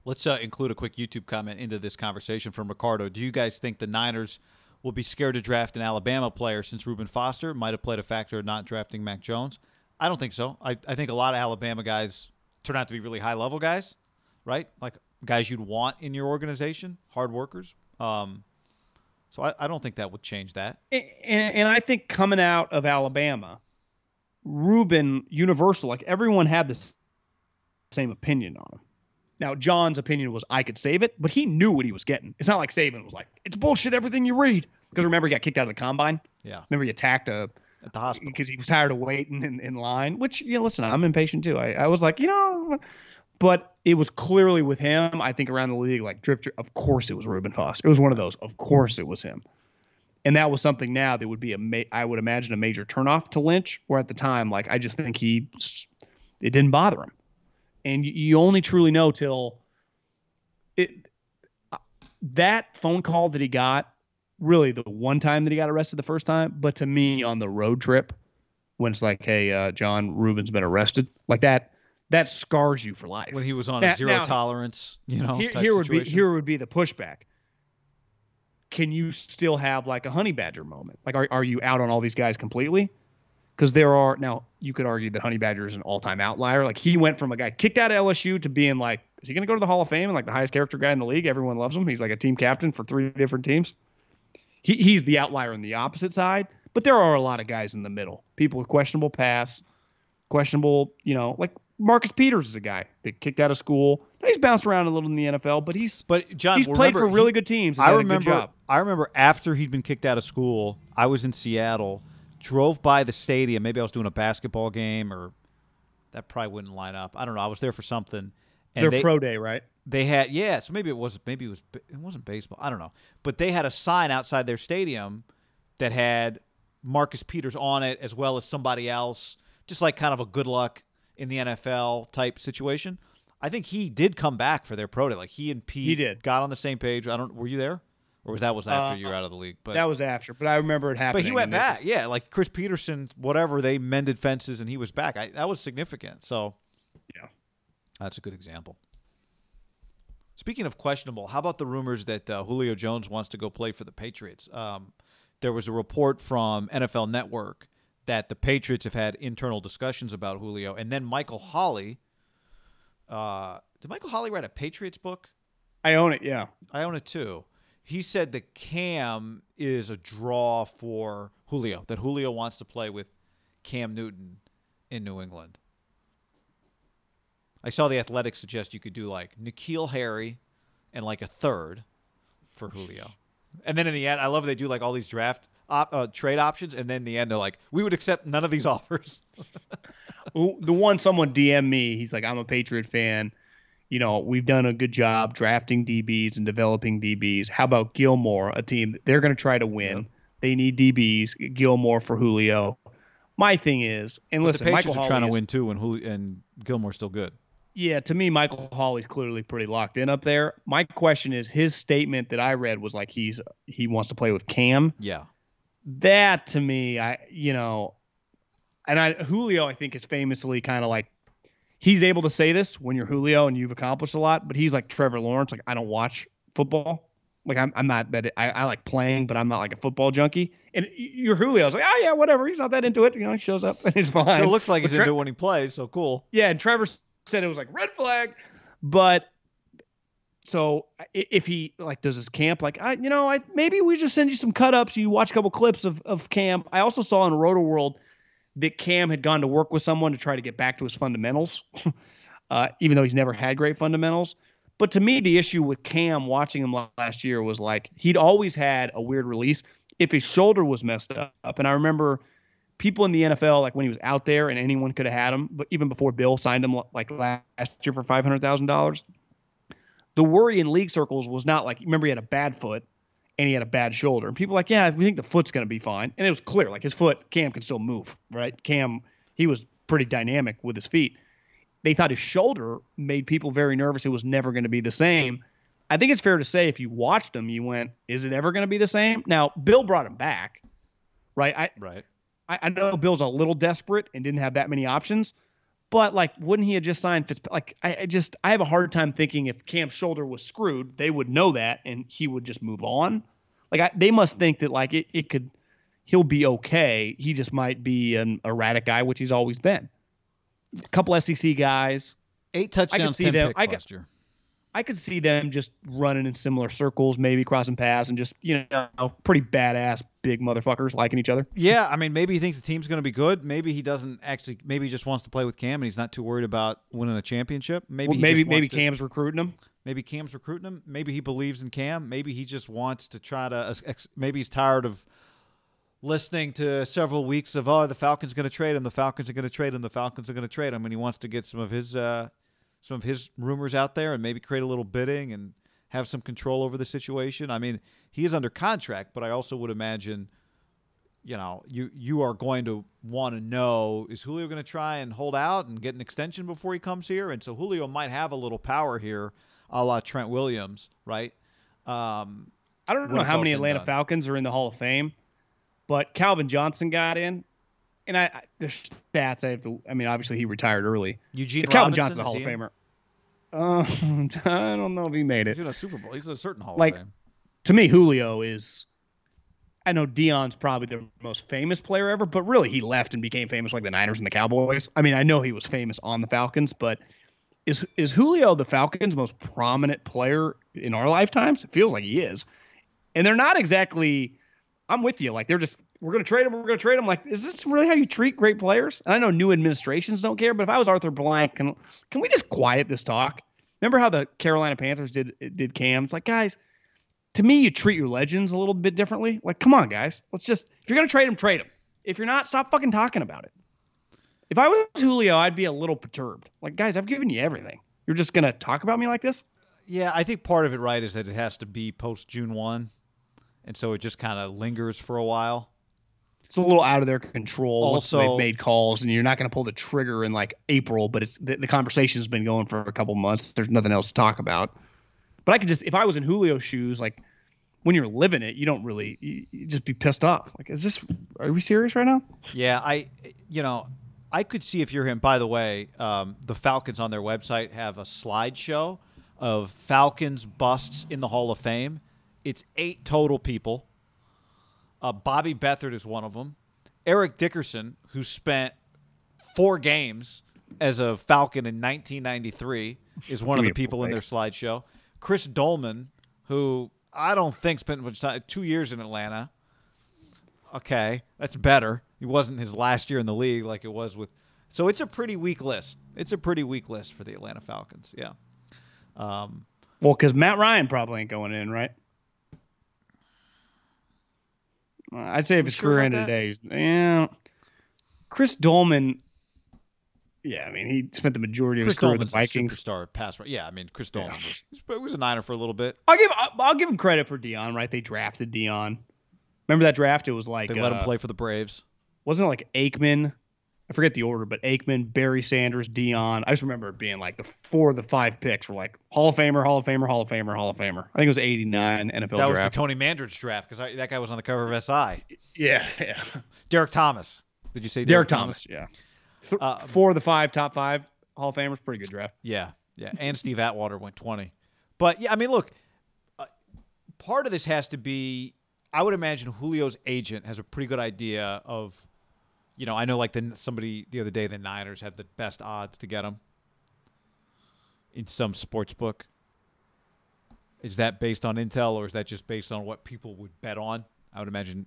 Let's include a quick YouTube comment into this conversation from Ricardo. Do you guys think the Niners will be scared to draft an Alabama player since Reuben Foster might have played a factor in not drafting Mac Jones? I don't think so. I think a lot of Alabama guys turn out to be really high-level guys, right? Like guys you'd want in your organization, hard workers. So I don't think that would change that. And I think coming out of Alabama, Reuben, universal, like everyone had the same opinion on him. Now, John's opinion was I could save it, but he knew what he was getting. It's not like Saban was like, it's bullshit everything you read. Because remember, he got kicked out of the combine? Yeah. Remember, he attacked at the hospital because he was tired of waiting in line, which, listen, I'm impatient too. I was like, but it was clearly with him, I think, around the league, like drip, of course it was Reuben Foster. It was one of those, of course it was him. And that was something now that would be, I would imagine, a major turnoff to Lynch, where at the time, like, I just think it didn't bother him. And you only truly know till that phone call that he got, really the one time that he got arrested the first time, but to me on the road trip, when it's like, hey, John, Reuben's been arrested, like that scars you for life. When he was on a zero tolerance, type situation. Here would be the pushback. Can you still have like a honey badger moment? Like, are you out on all these guys completely? Because now you could argue that Honey Badger is an all-time outlier. Like, he went from a guy kicked out of LSU to being like, is he going to go to the Hall of Fame and like the highest character guy in the league? Everyone loves him. He's like a team captain for 3 different teams. He's the outlier on the opposite side, but there are a lot of guys in the middle. People with questionable past, like Marcus Peters is a guy that kicked out of school. He's bounced around a little in the NFL, but he's played for really good teams. I remember after he'd been kicked out of school, I was in Seattle. Drove by the stadium. Maybe I was doing a basketball game, or that probably wouldn't line up. I don't know. I was there for something. And their pro day, right? They had, yeah. So it wasn't baseball. I don't know. But they had a sign outside their stadium that had Marcus Peters on it, as well as somebody else, just like kind of a good luck in the NFL type situation. I think he did come back for their pro day. Like, he and Pete got on the same page. Were you there? Or was after you were out of the league? But that was after, but I remember it happening. But he went back, yeah. Like Chris Peterson, whatever, they mended fences and he was back. That was significant. So, yeah, that's a good example. Speaking of questionable, how about the rumors that Julio Jones wants to go play for the Patriots? There was a report from NFL Network that the Patriots have had internal discussions about Julio, and then Michael Holley. Did Michael Holley write a Patriots book? I own it. Yeah, I own it too. He said that Cam is a draw for Julio, that Julio wants to play with Cam Newton in New England. I saw The Athletic suggest you could do like N'Keal Harry and like a third for Julio. And then in the end, I love they do like all these trade options, and then in the end they're like, we would accept none of these offers. The one someone DM'd me, he's like, I'm a Patriot fan. You know, we've done a good job drafting DBs and developing DBs. How about Gilmore, a team they're going to try to win? Yep. They need DBs. Gilmore for Julio. My thing is, and but listen, the Patriots Michael are trying Hawley to win too, and Gilmore's still good. Yeah, to me, Michael Hawley's clearly pretty locked in up there. My question is, his statement that I read was like he wants to play with Cam. Yeah. That to me, Julio I think is famously kind of like, he's able to say this when you're Julio and you've accomplished a lot, but he's like Trevor Lawrence. Like, I don't watch football. Like, I'm not that I like playing, but I'm not like a football junkie. And you're Julio. I was like, oh yeah, whatever. He's not that into it. You know, he shows up and he's fine. It looks like he's into it when he plays. So cool. Yeah, and Trevor said it was like red flag, but so if he like does his camp, like maybe we just send you some cut ups. You watch a couple clips of Cam. I also saw in Roto World that Cam had gone to work with someone to try to get back to his fundamentals, even though he's never had great fundamentals. But to me, the issue with Cam watching him last year was like he'd always had a weird release. If his shoulder was messed up, and I remember people in the NFL, like when he was out there and anyone could have had him, but even before Bill signed him like last year for $500,000, the worry in league circles was not like, remember he had a bad foot and he had a bad shoulder. And people were like, yeah, we think the foot's going to be fine. And it was clear, like his foot, Cam could still move, right? Cam, he was pretty dynamic with his feet. They thought his shoulder made people very nervous. It was never going to be the same. I think it's fair to say if you watched him, you went, is it ever going to be the same? Now, Bill brought him back, right? I know Bill's a little desperate and didn't have that many options, but like, wouldn't he have just signed Fitzpatrick? Like, I have a hard time thinking if Cam's shoulder was screwed, they would know that and he would just move on. Like, they must think that like he'll be okay. He just might be an erratic guy, which he's always been. A couple SEC guys, 8 touchdowns, 10 picks last year. I could see them just running in similar circles, maybe crossing paths, and just, pretty badass big motherfuckers liking each other. Yeah, I mean, maybe he thinks the team's going to be good. Maybe he doesn't actually. Maybe he just wants to play with Cam, and he's not too worried about winning a championship. Maybe Cam's recruiting him. Maybe Cam's recruiting him. Maybe he believes in Cam. Maybe he just wants to try to. Maybe he's tired of listening to several weeks of the Falcons going to trade him. The Falcons are going to trade him. The Falcons are going to trade him, and he wants to get some of his rumors out there and maybe create a little bidding and have some control over the situation. I mean, he is under contract, but I also would imagine, you are going to want to know, is Julio going to try and hold out and get an extension before he comes here? And so Julio might have a little power here, a la Trent Williams, right? I don't know how many Atlanta Falcons are in the Hall of Fame, but Calvin Johnson got in. And there's stats I have to. I mean, obviously he retired early. Calvin Johnson's a Hall of Famer. I don't know if he made it. He's in a Super Bowl. He's in a certain Hall of Fame. To me, Julio is. I know Dion's probably the most famous player ever, but really he left and became famous like the Niners and the Cowboys. I mean, I know he was famous on the Falcons, but is Julio the Falcons' most prominent player in our lifetimes? It feels like he is, and they're not exactly. I'm with you. Like, they're just, we're going to trade him. We're going to trade him. Like, is this really how you treat great players? And I know new administrations don't care, but if I was Arthur Blank, can we just quiet this talk? Remember how the Carolina Panthers did Cam? It's like, guys, to me, you treat your legends a little bit differently. Like, come on, guys. Let's just, if you're going to trade him, trade him. If you're not, stop fucking talking about it. If I was Julio, I'd be a little perturbed. Like, guys, I've given you everything. You're just going to talk about me like this? Yeah, I think part of it, right, is that it has to be post June 1. And so it just kind of lingers for a while. It's a little out of their control. Also, they've made calls, and you're not going to pull the trigger in like April, but it's the conversation has been going for a couple months. There's nothing else to talk about. But I could just, if I was in Julio's shoes, like when you're living it, you don't really, you just be pissed off. Like, are we serious right now? Yeah, I could see if you're him. By the way, the Falcons on their website have a slideshow of Falcons busts in the Hall of Fame. It's 8 total people. Bobby Beathard is one of them. Eric Dickerson, who spent 4 games as a Falcon in 1993, is one of the people in their slideshow. Chris Dolman, who I don't think spent much time, 2 years in Atlanta. Okay, that's better. It wasn't his last year in the league like it was with. So it's a pretty weak list. It's a pretty weak list for the Atlanta Falcons. Yeah. Well, because Matt Ryan probably ain't going in, right? I'd say if his career ended today, yeah. Chris Dolman, yeah, I mean, he spent the majority of his career with the Vikings. Superstar pass. Yeah, I mean, Chris Dolman was a Niner for a little bit. I'll give him credit for Dion, right? They drafted Dion. Remember that draft? It was like they let him play for the Braves. Wasn't it like Aikman? I forget the order, but Aikman, Barry Sanders, Dion. I just remember it being like the 4 of the 5 picks were like Hall of Famer, Hall of Famer, Hall of Famer, Hall of Famer. I think it was 89 NFL draft. That was the Tony Mandridge draft because that guy was on the cover of SI. Yeah. Derek Thomas. Did you say Derek Thomas? Yeah. 4 of the 5 top 5 Hall of Famers. Pretty good draft. Yeah. And Steve Atwater went 20. But yeah, I mean, look, part of this has to be. I would imagine Julio's agent has a pretty good idea of. I know like somebody the other day, the Niners had the best odds to get him in some sports book. Is that based on intel or is that just based on what people would bet on? I would imagine,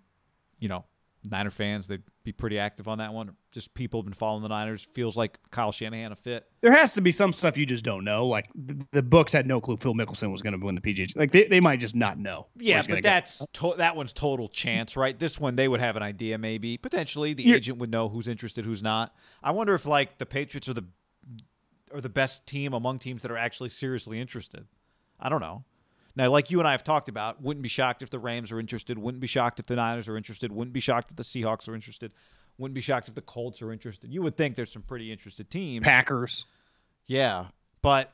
Niner fans, they'd be pretty active on that one. Just people have been following the Niners. Feels like Kyle Shanahan a fit. There has to be some stuff you just don't know. Like the books had no clue Phil Mickelson was going to win the PGA. Like they might just not know. Yeah, but that one's total chance, right? This one they would have an idea, maybe potentially. The agent would know who's interested, who's not. I wonder if like the Patriots are the best team among teams that are actually seriously interested. I don't know. Now, like you and I have talked about, wouldn't be shocked if the Rams are interested. Wouldn't be shocked if the Niners are interested. Wouldn't be shocked if the Seahawks are interested. Wouldn't be shocked if the Colts are interested. You would think there's some pretty interested teams. Packers. Yeah, but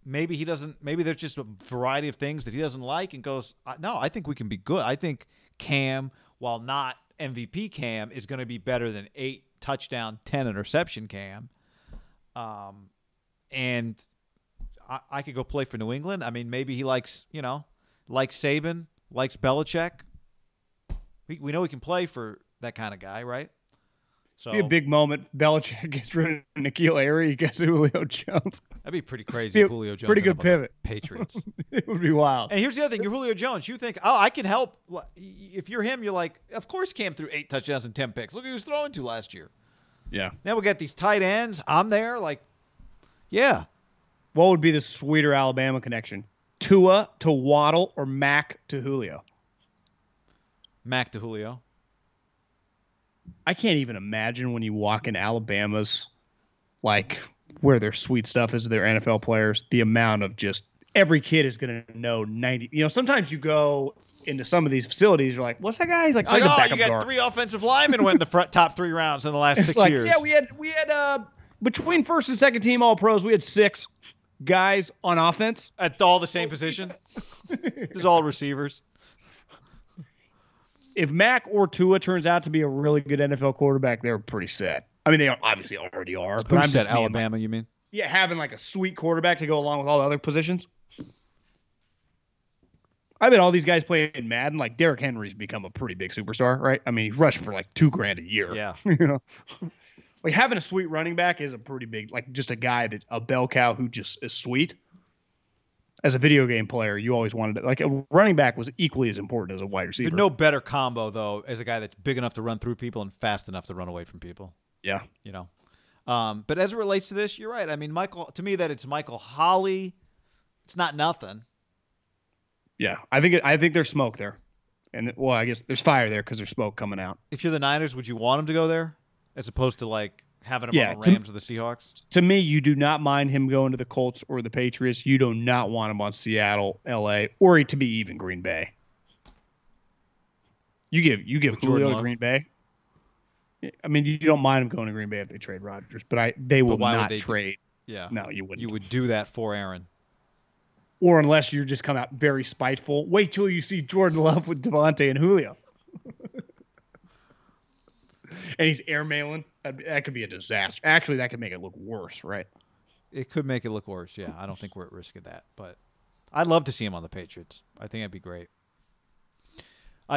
maybe he doesn't. Maybe there's just a variety of things that he doesn't like and goes, no, I think we can be good. I think Cam, while not MVP Cam, is going to be better than 8 touchdown, 10 interception Cam. And I could go play for New England. I mean, maybe he likes Saban, likes Belichick. We know he can play for that kind of guy, right? So it'd be a big moment. Belichick gets rid of N'Keal Harry. He gets Julio Jones. That'd be pretty crazy if Julio Jones. Pretty good pivot. Patriots. It would be wild. And here's the other thing. You're Julio Jones. You think, I can help. If you're him, you're like, of course Cam threw 8 touchdowns and 10 picks. Look who he was throwing to last year. Yeah. Now we got these tight ends. I'm there. Like, yeah. What would be the sweeter Alabama connection? Tua to Waddle or Mac to Julio? Mac to Julio. I can't even imagine when you walk in Alabama's, like, where their sweet stuff is, their NFL players, the amount of just every kid is going to know 90. Sometimes you go into some of these facilities, you're like, what's that guy? He's like, you got 3 offensive linemen went in the top 3 rounds in the last 6 years. Yeah, we had between first and second team All Pros, we had 6 guys on offense at all the same position. There's all receivers. If Mac or Tua turns out to be a really good NFL quarterback, they're pretty set. I mean, they obviously already are. But I'm just Alabama, you mean? Yeah, having like a sweet quarterback to go along with all the other positions. I bet all these guys playing in Madden, like Derrick Henry's become a pretty big superstar, right? I mean, he's rushed for like $2,000 a year. Yeah. Like having a sweet running back is a pretty big, like just a guy a bell cow who just is sweet. As a video game player, you always wanted it. Like a running back was equally as important as a wide receiver. There's no better combo though, as a guy that's big enough to run through people and fast enough to run away from people. Yeah. But as it relates to this, you're right. I mean, to me, that it's Michael Holley. It's not nothing. Yeah, I think there's smoke there, and I guess there's fire there because there's smoke coming out. If you're the Niners, would you want him to go there as opposed to like having him on the Rams or the Seahawks? To me, you do not mind him going to the Colts or the Patriots. You do not want him on Seattle, LA, or to be even Green Bay. You give Julio to Green Bay. I mean, you don't mind him going to Green Bay if they trade Rodgers, but they will not trade. Yeah, no, you wouldn't. You would do that for Aaron. Or unless you're just come out very spiteful. Wait till you see Jordan Love with Devontae and Julio. And he's airmailing. That could be a disaster. Actually, that could make it look worse, right? It could make it look worse, yeah. I don't think we're at risk of that. But I'd love to see him on the Patriots. I think that'd be great.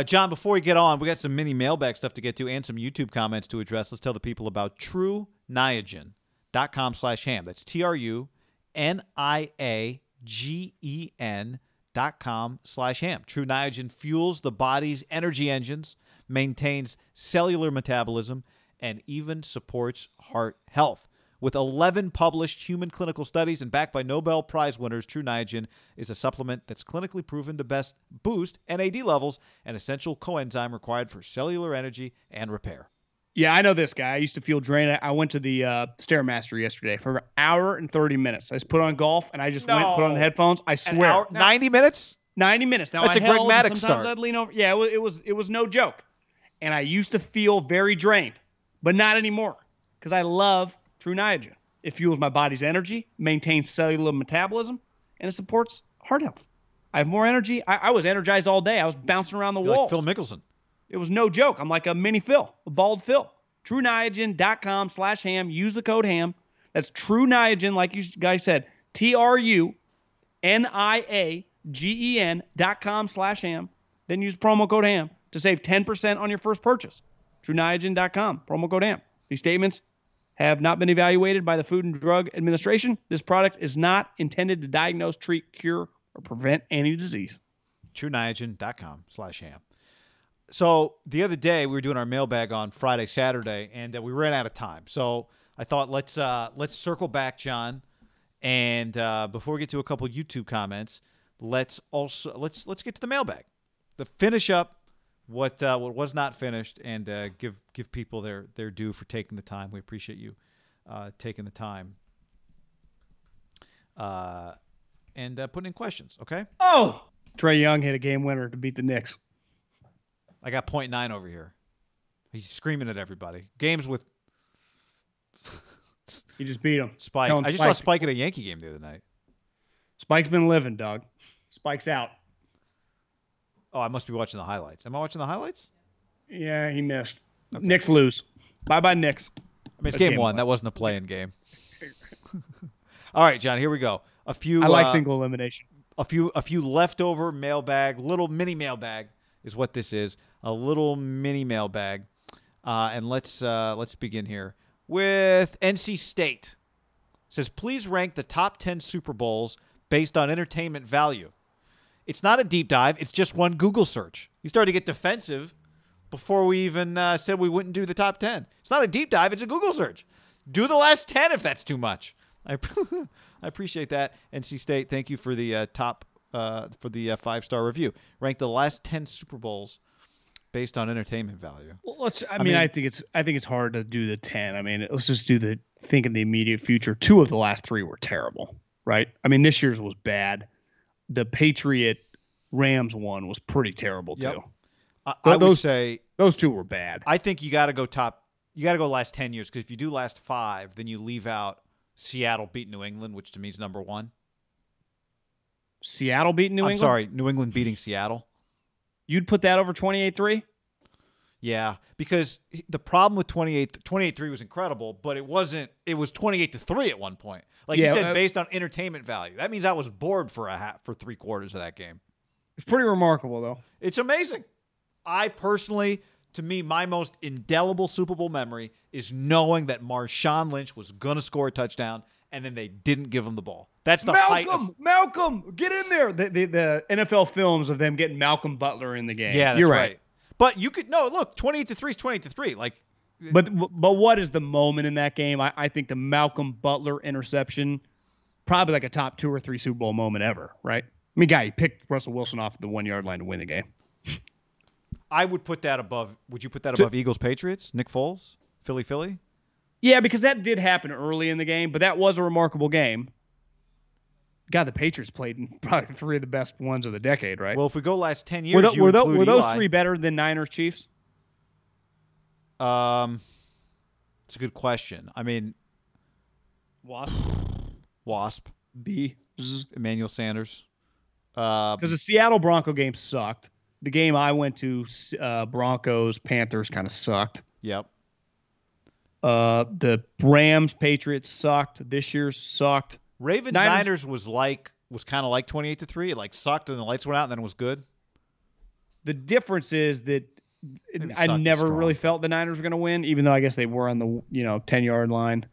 John, before we get on, we got some mini mailbag stuff to get to and some YouTube comments to address. Let's tell the people about TrueNiagen.com/ham. That's TrueNiagen.com/ham. True Niagen fuels the body's energy engines, maintains cellular metabolism, and even supports heart health. With 11 published human clinical studies and backed by Nobel Prize winners, True Niagen is a supplement that's clinically proven to best boost NAD levels, an essential coenzyme required for cellular energy and repair. Yeah, I know this guy. I used to feel drained. I went to the Stairmaster yesterday for an hour and 30 minutes. I just put on golf, and I just went and put on the headphones. I swear. An hour, 90 minutes? 90 minutes. Now, That's I a Greg held, Maddux sometimes start. I'd lean over. Yeah, it was no joke. And I used to feel very drained, but not anymore because I love True Niagen. It fuels my body's energy, maintains cellular metabolism, and it supports heart health. I have more energy. I was energized all day. I was bouncing around the You're walls. like Phil Mickelson. It was no joke. I'm like a mini Phil, a bald Phil. TrueNiagen.com/ham. Use the code HAM. That's True Niagen, like you guys said. TrueNiagen.com/ham. Then use promo code HAM to save 10% on your first purchase. TrueNiagen.com. Promo code HAM. These statements have not been evaluated by the Food and Drug Administration. This product is not intended to diagnose, treat, cure, or prevent any disease. TrueNiagen.com/ham. So the other day we were doing our mailbag on Friday, Saturday, and we ran out of time. So I thought let's circle back, John, and before we get to a couple YouTube comments, let's get to the mailbag, finish up what was not finished, and give people their due for taking the time. We appreciate you taking the time and putting in questions. Okay. Oh, Trae Young hit a game winner to beat the Knicks. I got 0.9 over here. He's screaming at everybody. Games with He just beat him. Spike. I just saw Spike at a Yankee game the other night. Spike's been living, dog. Spike's out. Oh, I must be watching the highlights. Am I watching the highlights? Yeah, he missed. Okay. Knicks lose. Bye-bye, Knicks. I mean, it's game one. That wasn't a play-in game. All right, John, here we go. I like single elimination. A few leftover mailbag, little mini mailbag is what this is. A little mini mailbag. And let's begin here with NC State. It says, please rank the top 10 Super Bowls based on entertainment value. It's not a deep dive. It's just one Google search. You started to get defensive before we even said we wouldn't do the top 10. It's not a deep dive. It's a Google search. Do the last 10 if that's too much. I appreciate that. NC State, thank you for the for the 5-star review. Rank the last 10 Super Bowls based on entertainment value. Well, I think it's hard to do the 10. I mean, let's just do think in the immediate future. 2 of the last 3 were terrible, right? I mean, this year's was bad. The Patriot Rams one was pretty terrible too. I would say those 2 were bad. I think you got to go last 10 years, because if you do last 5, then you leave out Seattle beat New England, which to me is number 1. Seattle beating New England? I'm sorry, New England beating Seattle. You'd put that over 28-3? Yeah, because the problem with 28-3 was incredible, but it wasn't. It was 28-3 at one point. Like you said, based on entertainment value. That means I was bored for 3/4 of that game. It's pretty remarkable, though. It's amazing. I personally, to me, my most indelible Super Bowl memory is knowing that Marshawn Lynch was going to score a touchdown, and then they didn't give him the ball. That's the height of... Malcolm, get in there. The NFL films of them getting Malcolm Butler in the game. Yeah, that's You're right. But you could... No, look, 28-3 is 28-3. Like... But what is the moment in that game? I think the Malcolm Butler interception, probably like a top 2 or 3 Super Bowl moment ever, right? I mean, he picked Russell Wilson off the 1-yard line to win the game. I would put that above... Would you put that above Eagles-Patriots? Nick Foles? Philly? Yeah, because that did happen early in the game, but that was a remarkable game. God, the Patriots played in probably 3 of the best ones of the decade, right? Well, if we go last 10 years, were those 3 better than Niners-Chiefs? It's a good question. I mean, Wasp. Emmanuel Sanders. Because the Seattle Bronco game sucked. The game I went to, Broncos Panthers, kind of sucked. Yep. The Rams Patriots sucked. This year sucked. Ravens Niners was kind of like 28-3. It like sucked and the lights went out and then it was good. The difference is that I never really felt the Niners were going to win, even though I guess they were on the 10-yard line.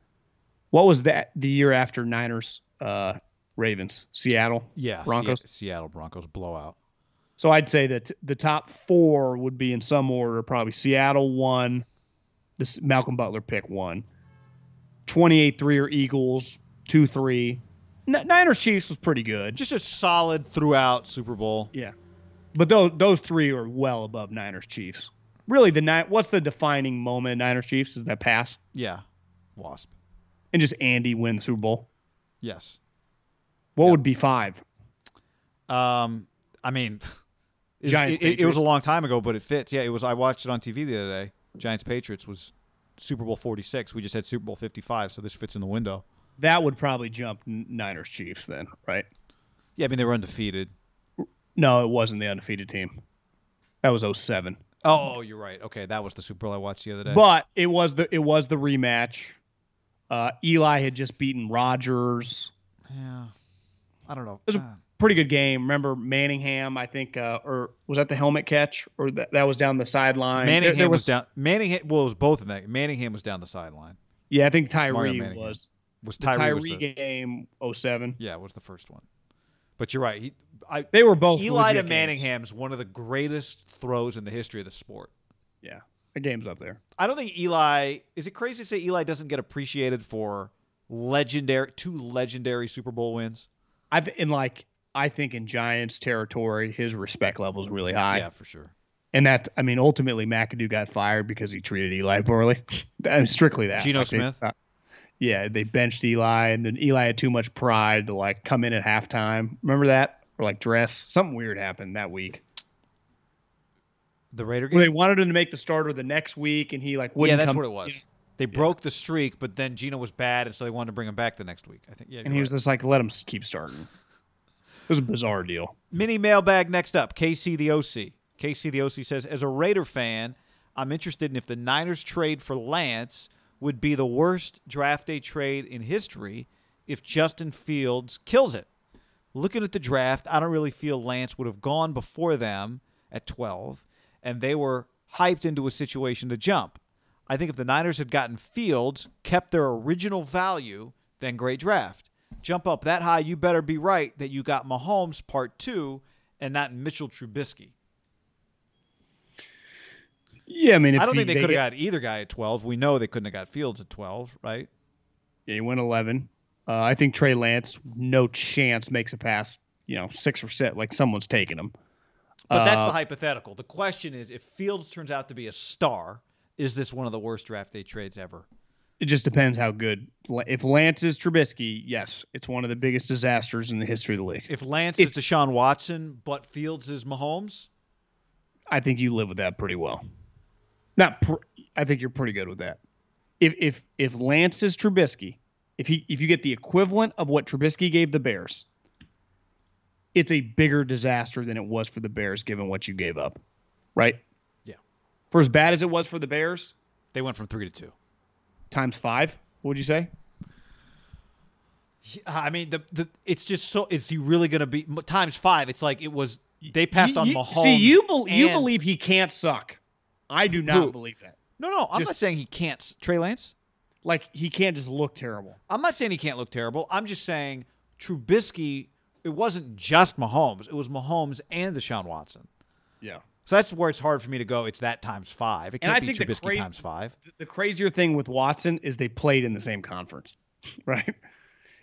What was that the year after Niners Ravens? Seattle? Yeah, Broncos. Seattle Broncos blowout. So I'd say that the top 4 would be in some order. Probably Seattle 1, this Malcolm Butler pick 1, 28-3 or Eagles, 2-3. Niners Chiefs was pretty good. Just a solid throughout Super Bowl. Yeah. But those three are well above Niners Chiefs. Really, what's the defining moment in Niners Chiefs? Is that pass? Yeah. Wasp. And just Andy win the Super Bowl? Yes. What would be 5? I mean, it was a long time ago, but it fits. Yeah, it was. I watched it on TV the other day. Giants Patriots was Super Bowl 46. We just had Super Bowl 55, so this fits in the window. That would probably jump Niners Chiefs then, right? Yeah, I mean, they were undefeated. No, it wasn't the undefeated team. That was 07. Oh, you're right. Okay, that was the Super Bowl I watched the other day. But it was the rematch. Eli had just beaten Rodgers. Yeah, I don't know. It was a pretty good game. Remember Manningham? I think, or was that the helmet catch, or that was down the sideline? Manningham was down. Manningham. Well, it was both of that. Manningham was down the sideline. Yeah, I think Tyree was Tyree game 07. Yeah, it was the first one. But you're right. They were both Eli to Manningham's one of the greatest throws in the history of the sport. Yeah, the game's up there. I don't think Eli. Is it crazy to say Eli doesn't get appreciated for two legendary Super Bowl wins? I think in Giants territory, his respect level is really high. Yeah, for sure. And ultimately McAdoo got fired because he treated Eli poorly. Strictly that. Geno Smith. Yeah, they benched Eli, and then Eli had too much pride to come in at halftime. Remember that? Or dress. Something weird happened that week. The Raider game? Well, they wanted him to make the starter the next week, and he wouldn't come. Yeah, that's what it was. They broke the streak, but then Geno was bad, and so they wanted to bring him back the next week. I think. Yeah, and he was just let him keep starting. It was a bizarre deal. Mini mailbag next up. KC the OC. KC the OC says, as a Raider fan, I'm interested in if the Niners trade for Lance would be the worst draft day trade in history if Justin Fields kills it. Looking at the draft, I don't really feel Lance would have gone before them at 12, and they were hyped into a situation to jump. I think if the Niners had gotten Fields, kept their original value, then great draft. Jump up that high, you better be right that you got Mahomes part 2 and not Mitchell Trubisky. Yeah, I mean, I don't think they could have got either guy at 12. We know they couldn't have got Fields at 12, right? Yeah, he went 11. I think Trey Lance, no chance, makes a pass, 6 or 7, someone's taking him. But that's the hypothetical. The question is, if Fields turns out to be a star, is this one of the worst draft day trades ever? It just depends how good. If Lance is Trubisky, yes, it's one of the biggest disasters in the history of the league. If Lance is Deshaun Watson, but Fields is Mahomes? I think you live with that pretty well. I think you're pretty good with that. If Lance is Trubisky, if you get the equivalent of what Trubisky gave the Bears, it's a bigger disaster than it was for the Bears given what you gave up, right? Yeah. For as bad as it was for the Bears, they went from 3 to 2 times 5. What would you say? I mean, it's just so. Is he really going to be times 5? It's like it was. They passed on Mahomes. See, you believe he can't suck. I do not believe that. No, I'm not saying he can't. Trey Lance? He can't just look terrible. I'm not saying he can't look terrible. I'm just saying Trubisky, it wasn't just Mahomes. It was Mahomes and Deshaun Watson. Yeah. So that's where it's hard for me to go. It's that times 5. It can't be Trubisky times 5. The crazier thing with Watson is they played in the same conference, right?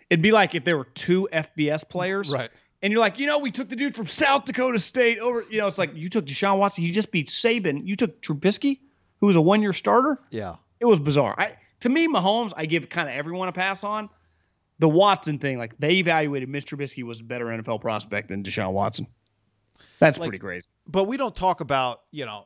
It'd be like if there were 2 FBS players. Right. And you're like, we took the dude from South Dakota State over. It's like you took Deshaun Watson. He just beat Saban. You took Trubisky, who was a 1-year starter. Yeah. It was bizarre. To me, Mahomes, I give kind of everyone a pass on. The Watson thing, they evaluated Mitch Trubisky was a better NFL prospect than Deshaun Watson. That's pretty crazy. But we don't talk about,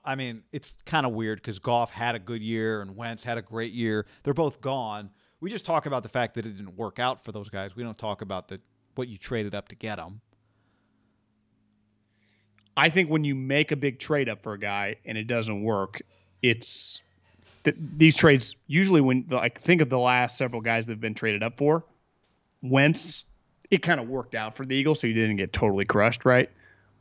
I mean, it's kind of weird because Goff had a good year and Wentz had a great year. They're both gone. We just talk about the fact that it didn't work out for those guys. We don't talk about what you traded up to get them. I think when you make a big trade up for a guy and it doesn't work, it's these trades usually think of the last several guys that have been traded up for. Wentz, it kind of worked out for the Eagles, so he didn't get totally crushed, right?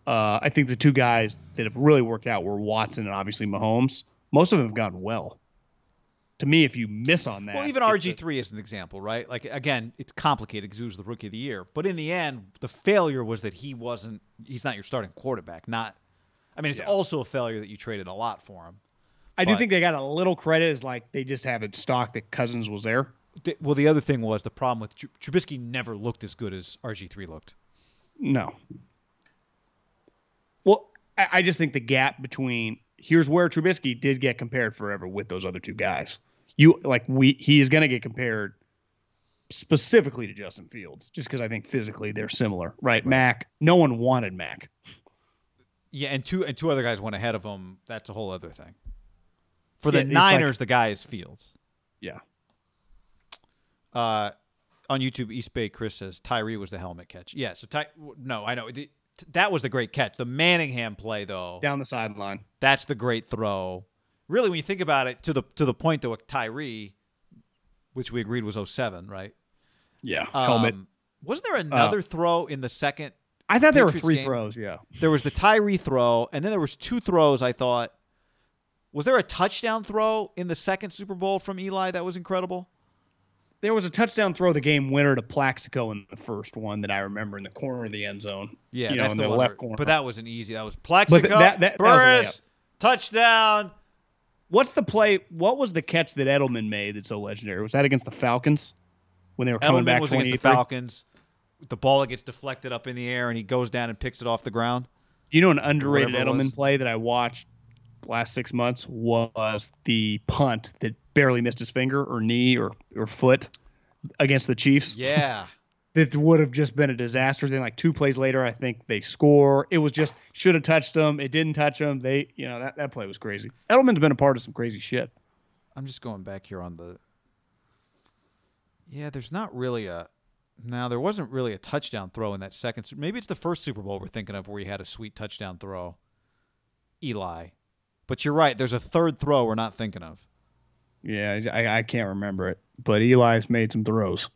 I think the 2 guys that have really worked out were Watson and obviously Mahomes. Most of them have gone well. To me, if you miss on that. Well, even RG3 is an example, right? Again, it's complicated because he was the rookie of the year. But in the end, the failure was that he's not your starting quarterback. It's also a failure that you traded a lot for him. I do think they got a little credit as they just have it stock that Cousins was there. Well, the other thing was the problem with Trubisky never looked as good as RG3 looked. No. Well, I just think the gap between here's where Trubisky did get compared forever with those other two guys. He is going to get compared specifically to Justin Fields just because I think physically they're similar, right? Mac, no one wanted Mac. Yeah, and two other guys went ahead of him. That's a whole other thing. For the Niners, the guy is Fields. Yeah. On YouTube, East Bay Chris says Tyree was the helmet catch. Yeah, so no, I know. That was the great catch. The Manningham play, though. Down the sideline. That's the great throw. Really, when you think about it, to the point, though, Tyree, which we agreed was 07, right? Yeah, helmet. Wasn't there another throw in the second? I thought there were Patriots 3 game? throws, yeah. There was the Tyree throw, and then there was 2 throws, I thought. Was there a touchdown throw in the second Super Bowl from Eli that was incredible? There was a touchdown throw, the game winner to Plaxico in the first one that I remember in the corner of the end zone. Yeah, that's in the left corner. But that wasn't easy. That was Plaxico, that Burris, touchdown. What's the play? What was the catch that Edelman made that's so legendary? Was that against the Falcons when they were coming back? Edelman was against the Falcons. The ball gets deflected up in the air, and he goes down and picks it off the ground. You know, an underrated Edelman play that I watched last 6 months was the punt that barely missed his finger or knee or foot against the Chiefs. Yeah. That would have just been a disaster. Then, like 2 plays later, I think they score. It was just should have touched them. It didn't touch them. That play was crazy. Edelman's been a part of some crazy shit. I'm just going back here on the. Yeah, there's not really a. Now, there wasn't really a touchdown throw in that second. Maybe it's the first Super Bowl we're thinking of where he had a sweet touchdown throw. Eli. But you're right. There's a third throw we're not thinking of. Yeah, I can't remember it. But Eli's made some throws.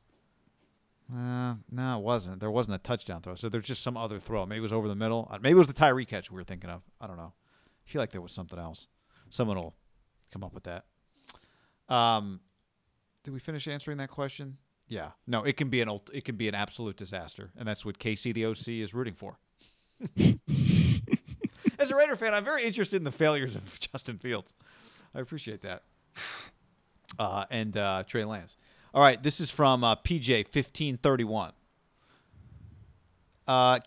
No, it wasn't. There wasn't a touchdown throw. So there's just some other throw. Maybe it was over the middle. Maybe it was the Tyree catch we were thinking of. I don't know. I feel like there was something else. Someone will come up with that. Did we finish answering that question? Yeah. No, it can be an absolute disaster, and that's what Casey the OC is rooting for. As a Raider fan, I'm very interested in the failures of Justin Fields. I appreciate that. And Trey Lance. All right, this is from PJ1531.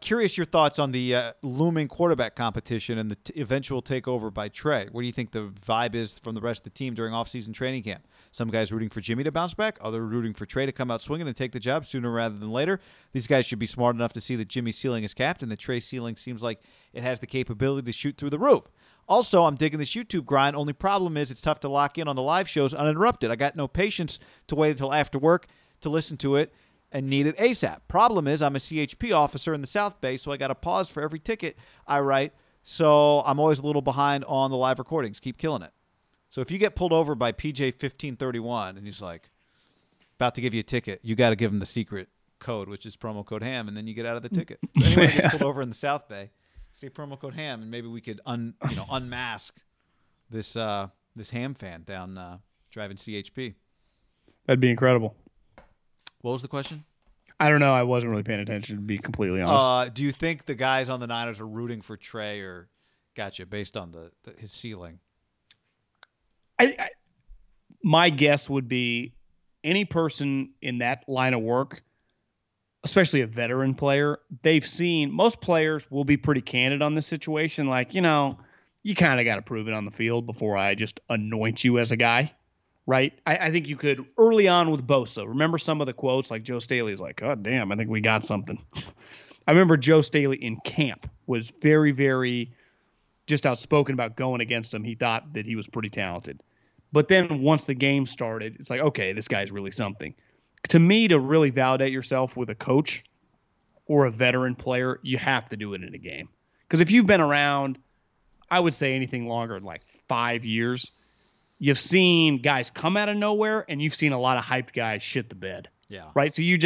Curious your thoughts on the looming quarterback competition and the eventual takeover by Trey. What do you think the vibe is from the rest of the team during offseason training camp? Some guys rooting for Jimmy to bounce back, others rooting for Trey to come out swinging and take the job sooner rather than later. These guys should be smart enough to see that Jimmy's ceiling is capped and that Trey's ceiling seems like it has the capability to shoot through the roof. Also, I'm digging this YouTube grind. Only problem is it's tough to lock in on the live shows uninterrupted. I got no patience to wait until after work to listen to it and need it ASAP. Problem is I'm a CHP officer in the South Bay, so I got to pause for every ticket I write, so I'm always a little behind on the live recordings. Keep killing it. So if you get pulled over by PJ1531 and he's like, about to give you a ticket, you got to give him the secret code, which is promo code HAM, and then you get out of the ticket. So anyone that gets pulled over in the South Bay, say promo code HAM, and maybe we could unmask this Ham fan down driving CHP. That'd be incredible. What was the question? I don't know. I wasn't really paying attention, to be completely honest. Do you think the guys on the Niners are rooting for Trey or gotcha based on his ceiling? My guess would be any person in that line of work, especially a veteran player, they've seen most players will be pretty candid on this situation. Like, you kind of got to prove it on the field before I just anoint you as a guy. Right. I think you could early on with Bosa. Remember some of the quotes like Joe Staley's like, "God damn, I think we got something." I remember Joe Staley in camp was very, very just outspoken about going against him. He thought that he was pretty talented. But then once the game started, it's like, okay, this guy's really something. To me, to really validate yourself with a coach or a veteran player, you have to do it in a game. Because if you've been around, I would say anything longer than like 5 years, you've seen guys come out of nowhere, and you've seen a lot of hyped guys shit the bed. Yeah. Right? So you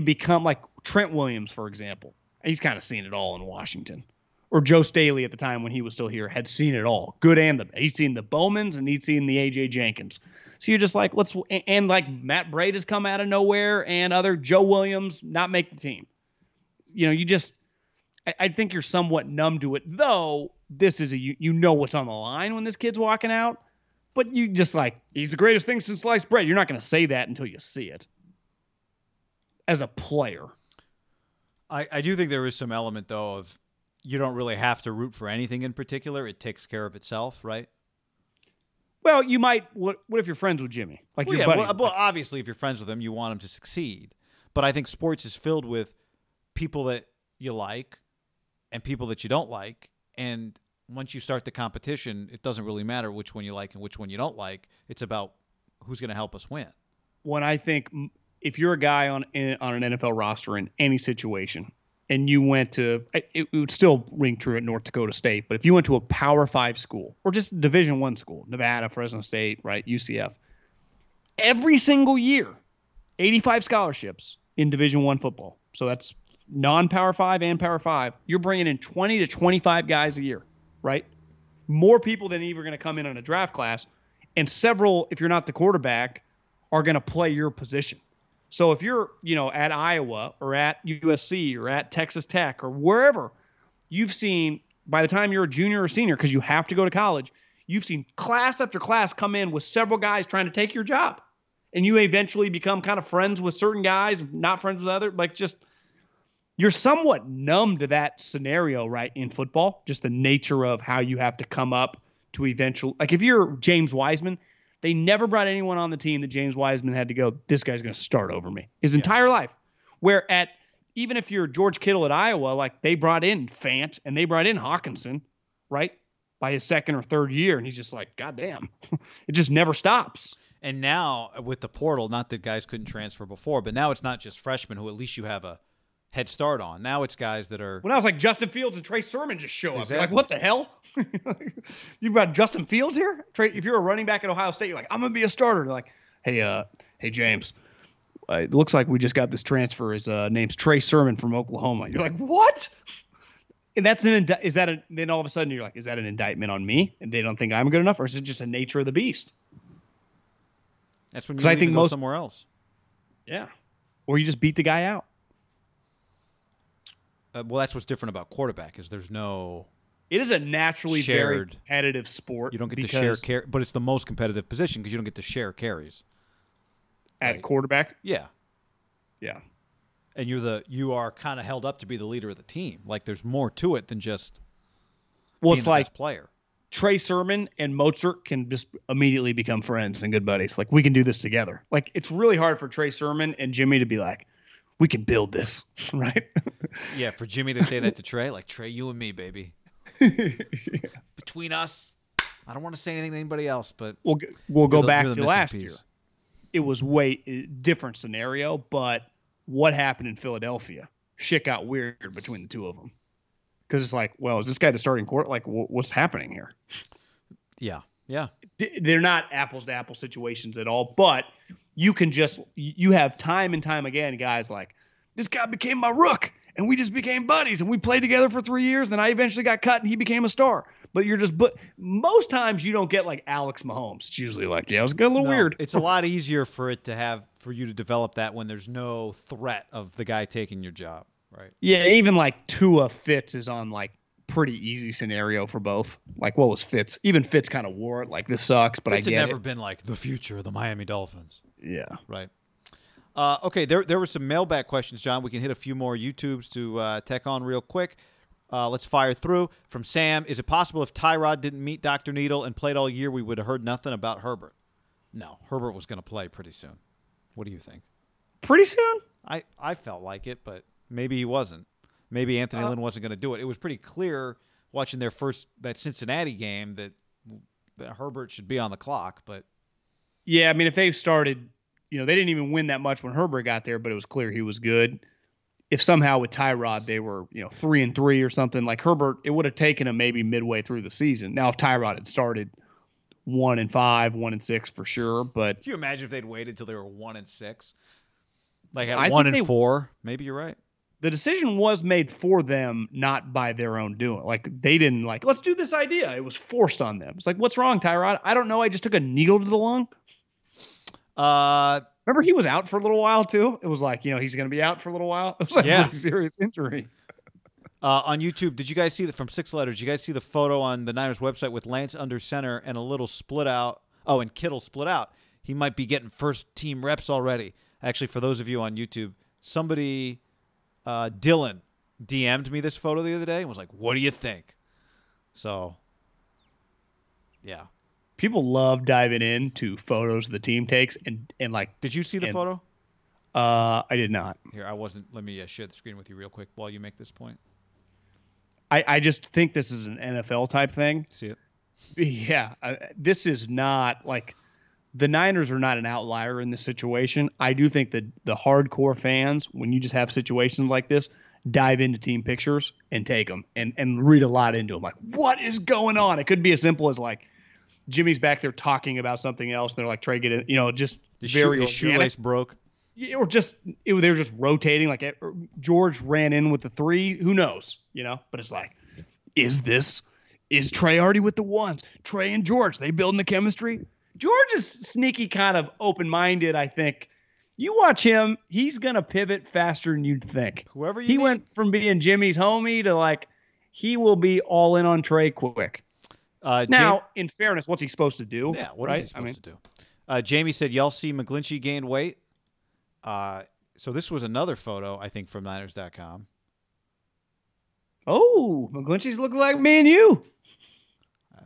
become like Trent Williams, for example. He's kind of seen it all in Washington. Or Joe Staley at the time when he was still here had seen it all. Good and the bad. He's seen the Bowmans and he's seen the A.J. Jenkins. So you're just like, and like Matt Braid has come out of nowhere and other Joe Williams not make the team. I think you're somewhat numb to it, though this is what's on the line when this kid's walking out. But you just like, he's the greatest thing since sliced bread. You're not going to say that until you see it. As a player. I do think there is some element, though, of you don't really have to root for anything in particular. It takes care of itself, right? Well, you might. What if you're friends with Jimmy? Like your buddy. Well, obviously, if you're friends with him, you want him to succeed. But I think sports is filled with people that you like and people that you don't like. And once you start the competition, it doesn't really matter which one you like and which one you don't like. It's about who's going to help us win. When I think if you're a guy on an NFL roster in any situation, and you went to, it would still ring true at North Dakota State, but if you went to a Power 5 school or just Division I school, Nevada, Fresno State, right, UCF, every single year, 85 scholarships in Division I football. So that's non-Power 5 and Power 5. You're bringing in 20 to 25 guys a year, right? More people than even going to come in on a draft class, and several, if you're not the quarterback, are going to play your position. So if you're, at Iowa or at USC or at Texas Tech or wherever, you've seen, by the time you're a junior or senior, because you have to go to college, you've seen class after class come in with several guys trying to take your job. And you eventually become kind of friends with certain guys, not friends with others. Like, just, you're somewhat numb to that scenario, right, in football, just the nature of how you have to come up to eventually, like if you're James Wiseman, they never brought anyone on the team that James Wiseman had to go, this guy's going to start over me his entire life. Where even if you're George Kittle at Iowa, like they brought in Fant and they brought in Hawkinson, right, by his second or third year. And he's just like, God damn, it just never stops. And now with the portal, not that guys couldn't transfer before, but now it's not just freshmen who at least you have a head start on. Now it's guys that are. Well, now it's like Justin Fields and Trey Sermon just show up. Exactly. You're like, what the hell? You've got Justin Fields here? Trey, if you're a running back at Ohio State, you're like, I'm going to be a starter. They're like, hey, James, it looks like we just got this transfer. His name's Trey Sermon from Oklahoma. You're like, what? And that's then all of a sudden you're like, is that an indictment on me? And they don't think I'm good enough? Or is it just a nature of the beast? That's when you need to go somewhere else. Yeah. Or you just beat the guy out. Well, that's what's different about quarterback is there's no. It is a naturally very competitive sport. You don't get to share but it's the most competitive position because you don't get to share carries. At quarterback? Yeah. Yeah. And you are kind of held up to be the leader of the team. Like there's more to it than just being the best player. Trey Sermon and Mozart can just immediately become friends and good buddies. Like, we can do this together. Like, it's really hard for Trey Sermon and Jimmy to be like, we can build this, right? Yeah, for Jimmy to say that to Trey, like, Trey, you and me, baby. Yeah. Between us, I don't want to say anything to anybody else, but we'll go back to last year. It was way different scenario, but what happened in Philadelphia? Shit got weird between the two of them. Because it's like, well, is this guy the starting quarterback? Like, what's happening here? Yeah, yeah. They're not apples to apples situations at all, but you have time and time again guys like, this guy became my rook, and we just became buddies, and we played together for 3 years, and then I eventually got cut, and he became a star. But most times you don't get like Alex Mahomes. It's usually like, yeah, it was a little weird. It's a lot easier for you to develop that when there's no threat of the guy taking your job. Right. Yeah, even like Tua Fitz is on like pretty easy scenario for both. Like, what was Fitz? Even Fitz kind of wore it. Like, this sucks, but Fitz I get it. It's never been like the future of the Miami Dolphins. Yeah. Right. Okay, there were some mailbag questions, John. We can hit a few more YouTubes to tech on real quick. Let's fire through. From Sam, is it possible if Tyrod didn't meet Dr. Needle and played all year, we would have heard nothing about Herbert? No, Herbert was going to play pretty soon. What do you think? Pretty soon? I felt like it, but maybe he wasn't. Maybe Anthony Lynn wasn't going to do it. It was pretty clear watching that Cincinnati game that Herbert should be on the clock. But yeah, I mean, if they started, they didn't even win that much when Herbert got there, but it was clear he was good. If somehow with Tyrod they were 3-3 or something, like Herbert, it would have taken him maybe midway through the season. Now, if Tyrod had started 1-5, 1-6 for sure, but can you imagine if they'd waited till they were 1-6? Like at 1-4, maybe you're right. The decision was made for them, not by their own doing. Like, they didn't let's do this idea. It was forced on them. It's like, what's wrong, Tyrod? I don't know. I just took a needle to the lung. Remember he was out for a little while too? It was like, he's going to be out for a little while. It was like a really serious injury. On YouTube, did you guys see that from 6 Letters? Did you guys see the photo on the Niners website with Lance under center and a little split out Oh, and Kittle split out. He might be getting first team reps already. Actually, for those of you on YouTube, somebody, Dylan, DM'd me this photo the other day and was like, "What do you think?" So, yeah. People love diving into photos the team takes and like. Did you see the photo? I did not. Here, I wasn't. Let me share the screen with you real quick while you make this point. I just think this is an NFL type thing. See it? Yeah, this is not like the Niners are not an outlier in this situation. I do think that the hardcore fans, when you just have situations like this, dive into team pictures and take them and read a lot into them. Like, what is going on? It could be as simple as like Jimmy's back there talking about something else. And they're like, Trey, get it, just very his shoelace broke. Or just they were just rotating. Like George ran in with the 3. Who knows? But it's like, is Trey already with the ones? Trey and George, they building the chemistry. George is sneaky, kind of open-minded. I think you watch him; he's gonna pivot faster than you'd think. He went from being Jimmy's homie to like he will be all in on Trey quick. Now, in fairness, what's he supposed to do? Yeah, what is he supposed to do? Jamie said, "Y'all see McGlinchey gained weight." So this was another photo, I think, from Niners.com. Oh, McGlinchey's looking like me and you.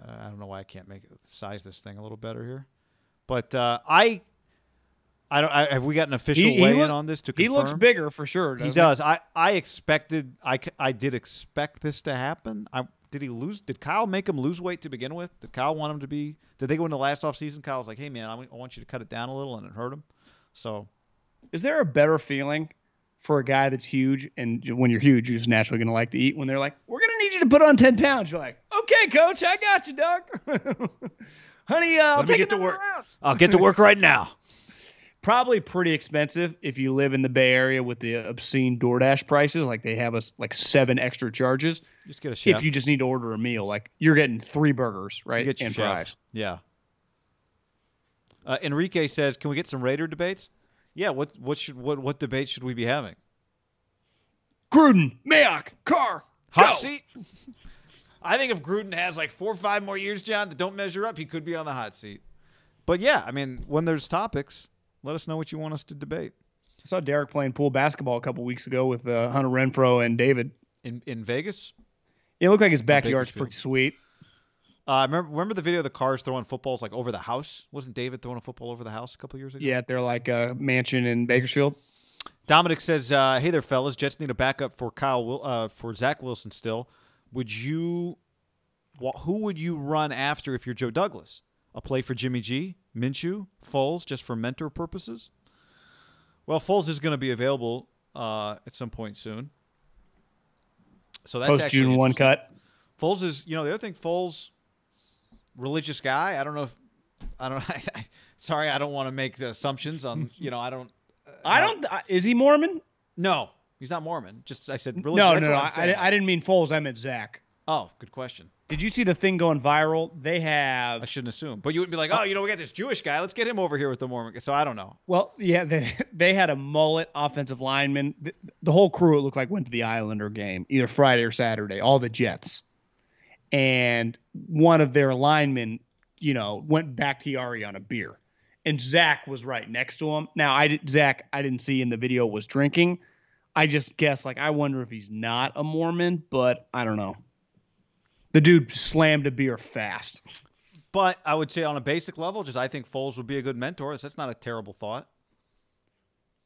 I don't know why I can't size this thing a little better here, but I don't. Have we got an official weigh-in on this to confirm? He looks bigger for sure. He does. I expected. I did expect this to happen. Did he lose? Did Kyle make him lose weight to begin with? Did Kyle want him to be? Did they go into last offseason? Kyle was like, "Hey man, I want you to cut it down a little," and it hurt him. So, is there a better feeling for a guy that's huge, and when you're huge, you're just naturally going to like to eat, when they're like, "We're going to need you to put on 10 pounds." You're like, "Okay, coach, I got you, dog." Honey, I'll take it to work. I'll get to work right now. Probably pretty expensive if you live in the Bay Area with the obscene DoorDash prices. Like they have us like 7 extra charges. Just get a chef. If you just need to order a meal, like you're getting 3 burgers, right? And fries. Yeah. Enrique says, "Can we get some Raider debates?" Yeah. What debate should we be having? Gruden, Mayock, Carr, hot seat. I think if Gruden has like 4 or 5 more years, John, that don't measure up, he could be on the hot seat. But yeah, I mean, when there's topics, let us know what you want us to debate. I saw Derek playing pool basketball a couple weeks ago with Hunter Renfroe and David in Vegas. It looked like his backyard's pretty sweet. Remember the video of the Cars throwing footballs like over the house? Wasn't David throwing a football over the house a couple years ago? Yeah, they're like a mansion in Bakersfield. Dominic says, "Hey there, fellas. Jets need a backup for for Zach Wilson still. Who would you run after if you're Joe Douglas? A play for Jimmy G, Minshew, Foles, just for mentor purposes?" Well, Foles is going to be available at some point soon. So that's post June 1 cut. Foles is, the other thing. Foles, religious guy. I don't know. Sorry, I don't want to make the assumptions on. I don't. Is he Mormon? No, he's not Mormon. Just I said religious. No. I didn't mean Foles. I meant Zach. Oh, good question. Did you see the thing going viral? They have. I shouldn't assume, but you wouldn't be like, we got this Jewish guy. Let's get him over here with the Mormon. So I don't know. Well, yeah, they had a mullet offensive lineman. The whole crew, it looked like, went to the Islander game either Friday or Saturday. All the Jets, and one of their linemen, went back to Yari on a beer, and Zach was right next to him. Now, Zach, I didn't see in the video was drinking. I just guessed, I wonder if he's not a Mormon, but I don't know. The dude slammed a beer fast. But I would say on a basic level, I think Foles would be a good mentor. That's not a terrible thought.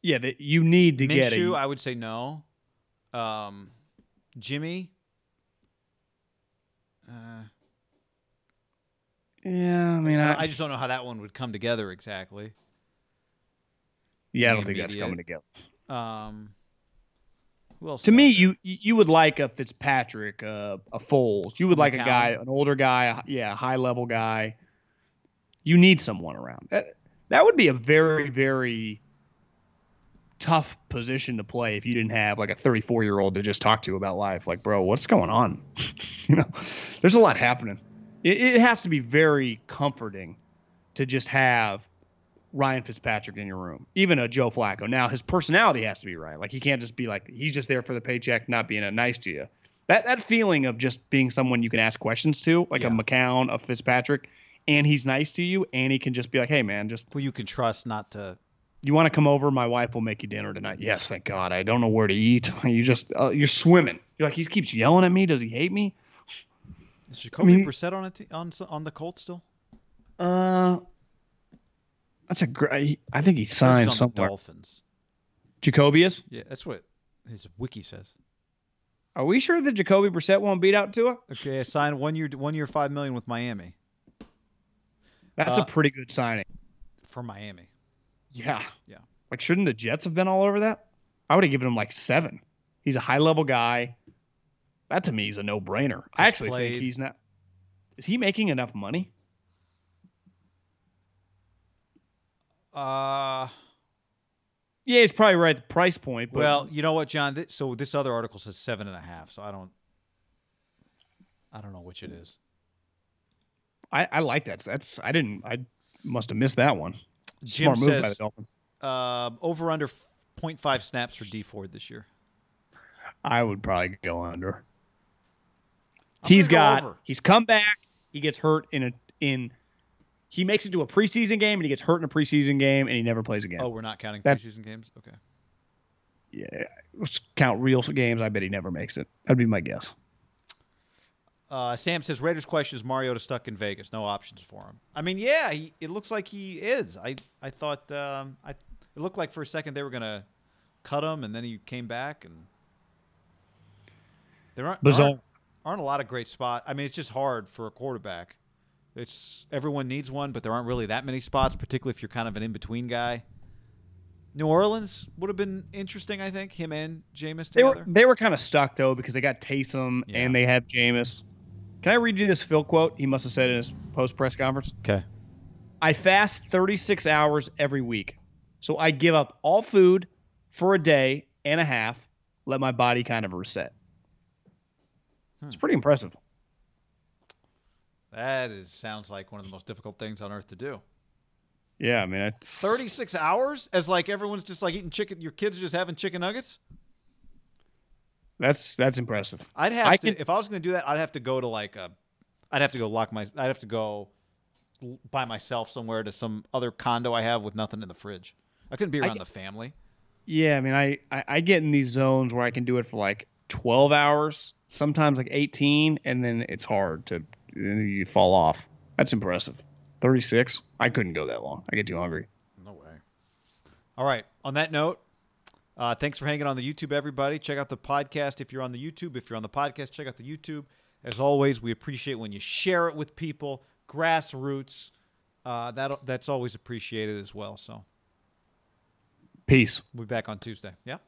Yeah, you need to get Minshew, I would say no. Jimmy. Yeah, I mean, I just don't know how that one would come together exactly. Yeah, I don't think that's coming together. Who else to me, you would like a Fitzpatrick, a Foles. You would like a guy, an older guy, a high-level guy. You need someone around. That would be a very, very tough position to play if you didn't have like a 34-year-old to just talk to about life. Like, bro, what's going on? There's a lot happening. It has to be very comforting to just have Ryan Fitzpatrick in your room, even a Joe Flacco. Now, his personality has to be right. Like, he can't just be like, he's just there for the paycheck, not being nice to you. That feeling of just being someone you can ask questions to, like a McCown, a Fitzpatrick, and he's nice to you, and he can just be like, hey, man, just Who you can trust not to. you want to come over? My wife will make you dinner tonight. Yes, thank God. I don't know where to eat. You just you're swimming. You're like, he keeps yelling at me. Does he hate me? Is Jacoby Brissett on the Colts still? That's a great. I think he It says signed he's on the somewhere. Dolphins. Jacoby is? Yeah, that's what his wiki says. Are we sure that Jacoby Brissett won't beat out Tua? Okay, I signed 1 year, $5 million with Miami. That's a pretty good signing. For Miami. Yeah. Yeah. Like, shouldn't the Jets have been all over that? I would have given him like 7. He's a high-level guy. That, to me, is a no-brainer. I actually think he's not. Is he making enough money? Yeah, he's probably right at the price point. But well, you know what, John? So this other article says 7.5. So I don't know which it is. I like that. I must have missed that one. Jim Smart move by the Dolphins. Over under 0.5 snaps for D Ford this year. I would probably go under. He's come back. He gets hurt he makes it to a preseason game and he gets hurt in a preseason game and he never plays again. Oh, we're not counting preseason games? Okay. Yeah. Let's count real games. I bet he never makes it. That'd be my guess. Sam says Raiders question is Mariota stuck in Vegas. No options for him. I mean, yeah, it looks like he is. I thought it looked like for a second they were gonna cut him, and then he came back, and there aren't a lot of great spots. I mean, it's just hard for a quarterback. Everyone needs one, but there aren't really that many spots, particularly if you're kind of an in-between guy. New Orleans would have been interesting, I think, him and Jameis together. They were kind of stuck, though, because they got Taysom and they have Jameis. Can I read you this Phil quote he must have said in his post-press conference? Okay. I fast 36 hours every week, so I give up all food for a day and a half, let my body kind of reset. It's pretty impressive. That sounds like one of the most difficult things on earth to do. Yeah, I mean, it's 36 hours as like everyone's just like eating chicken. Your kids are just having chicken nuggets. That's impressive. If I was going to do that, I'd have to go by myself somewhere to some other condo I have with nothing in the fridge. I couldn't be around the family. Yeah, I mean, I get in these zones where I can do it for like 12 hours, sometimes like 18, and then it's hard to you fall off. That's impressive. 36? I couldn't go that long. I get too hungry. No way. All right. On that note, thanks for hanging on the YouTube, everybody. Check out the podcast if you're on the YouTube. If you're on the podcast, check out the YouTube. As always, we appreciate when you share it with people. Grassroots. That's always appreciated as well. So, peace. We'll be back on Tuesday. Yeah?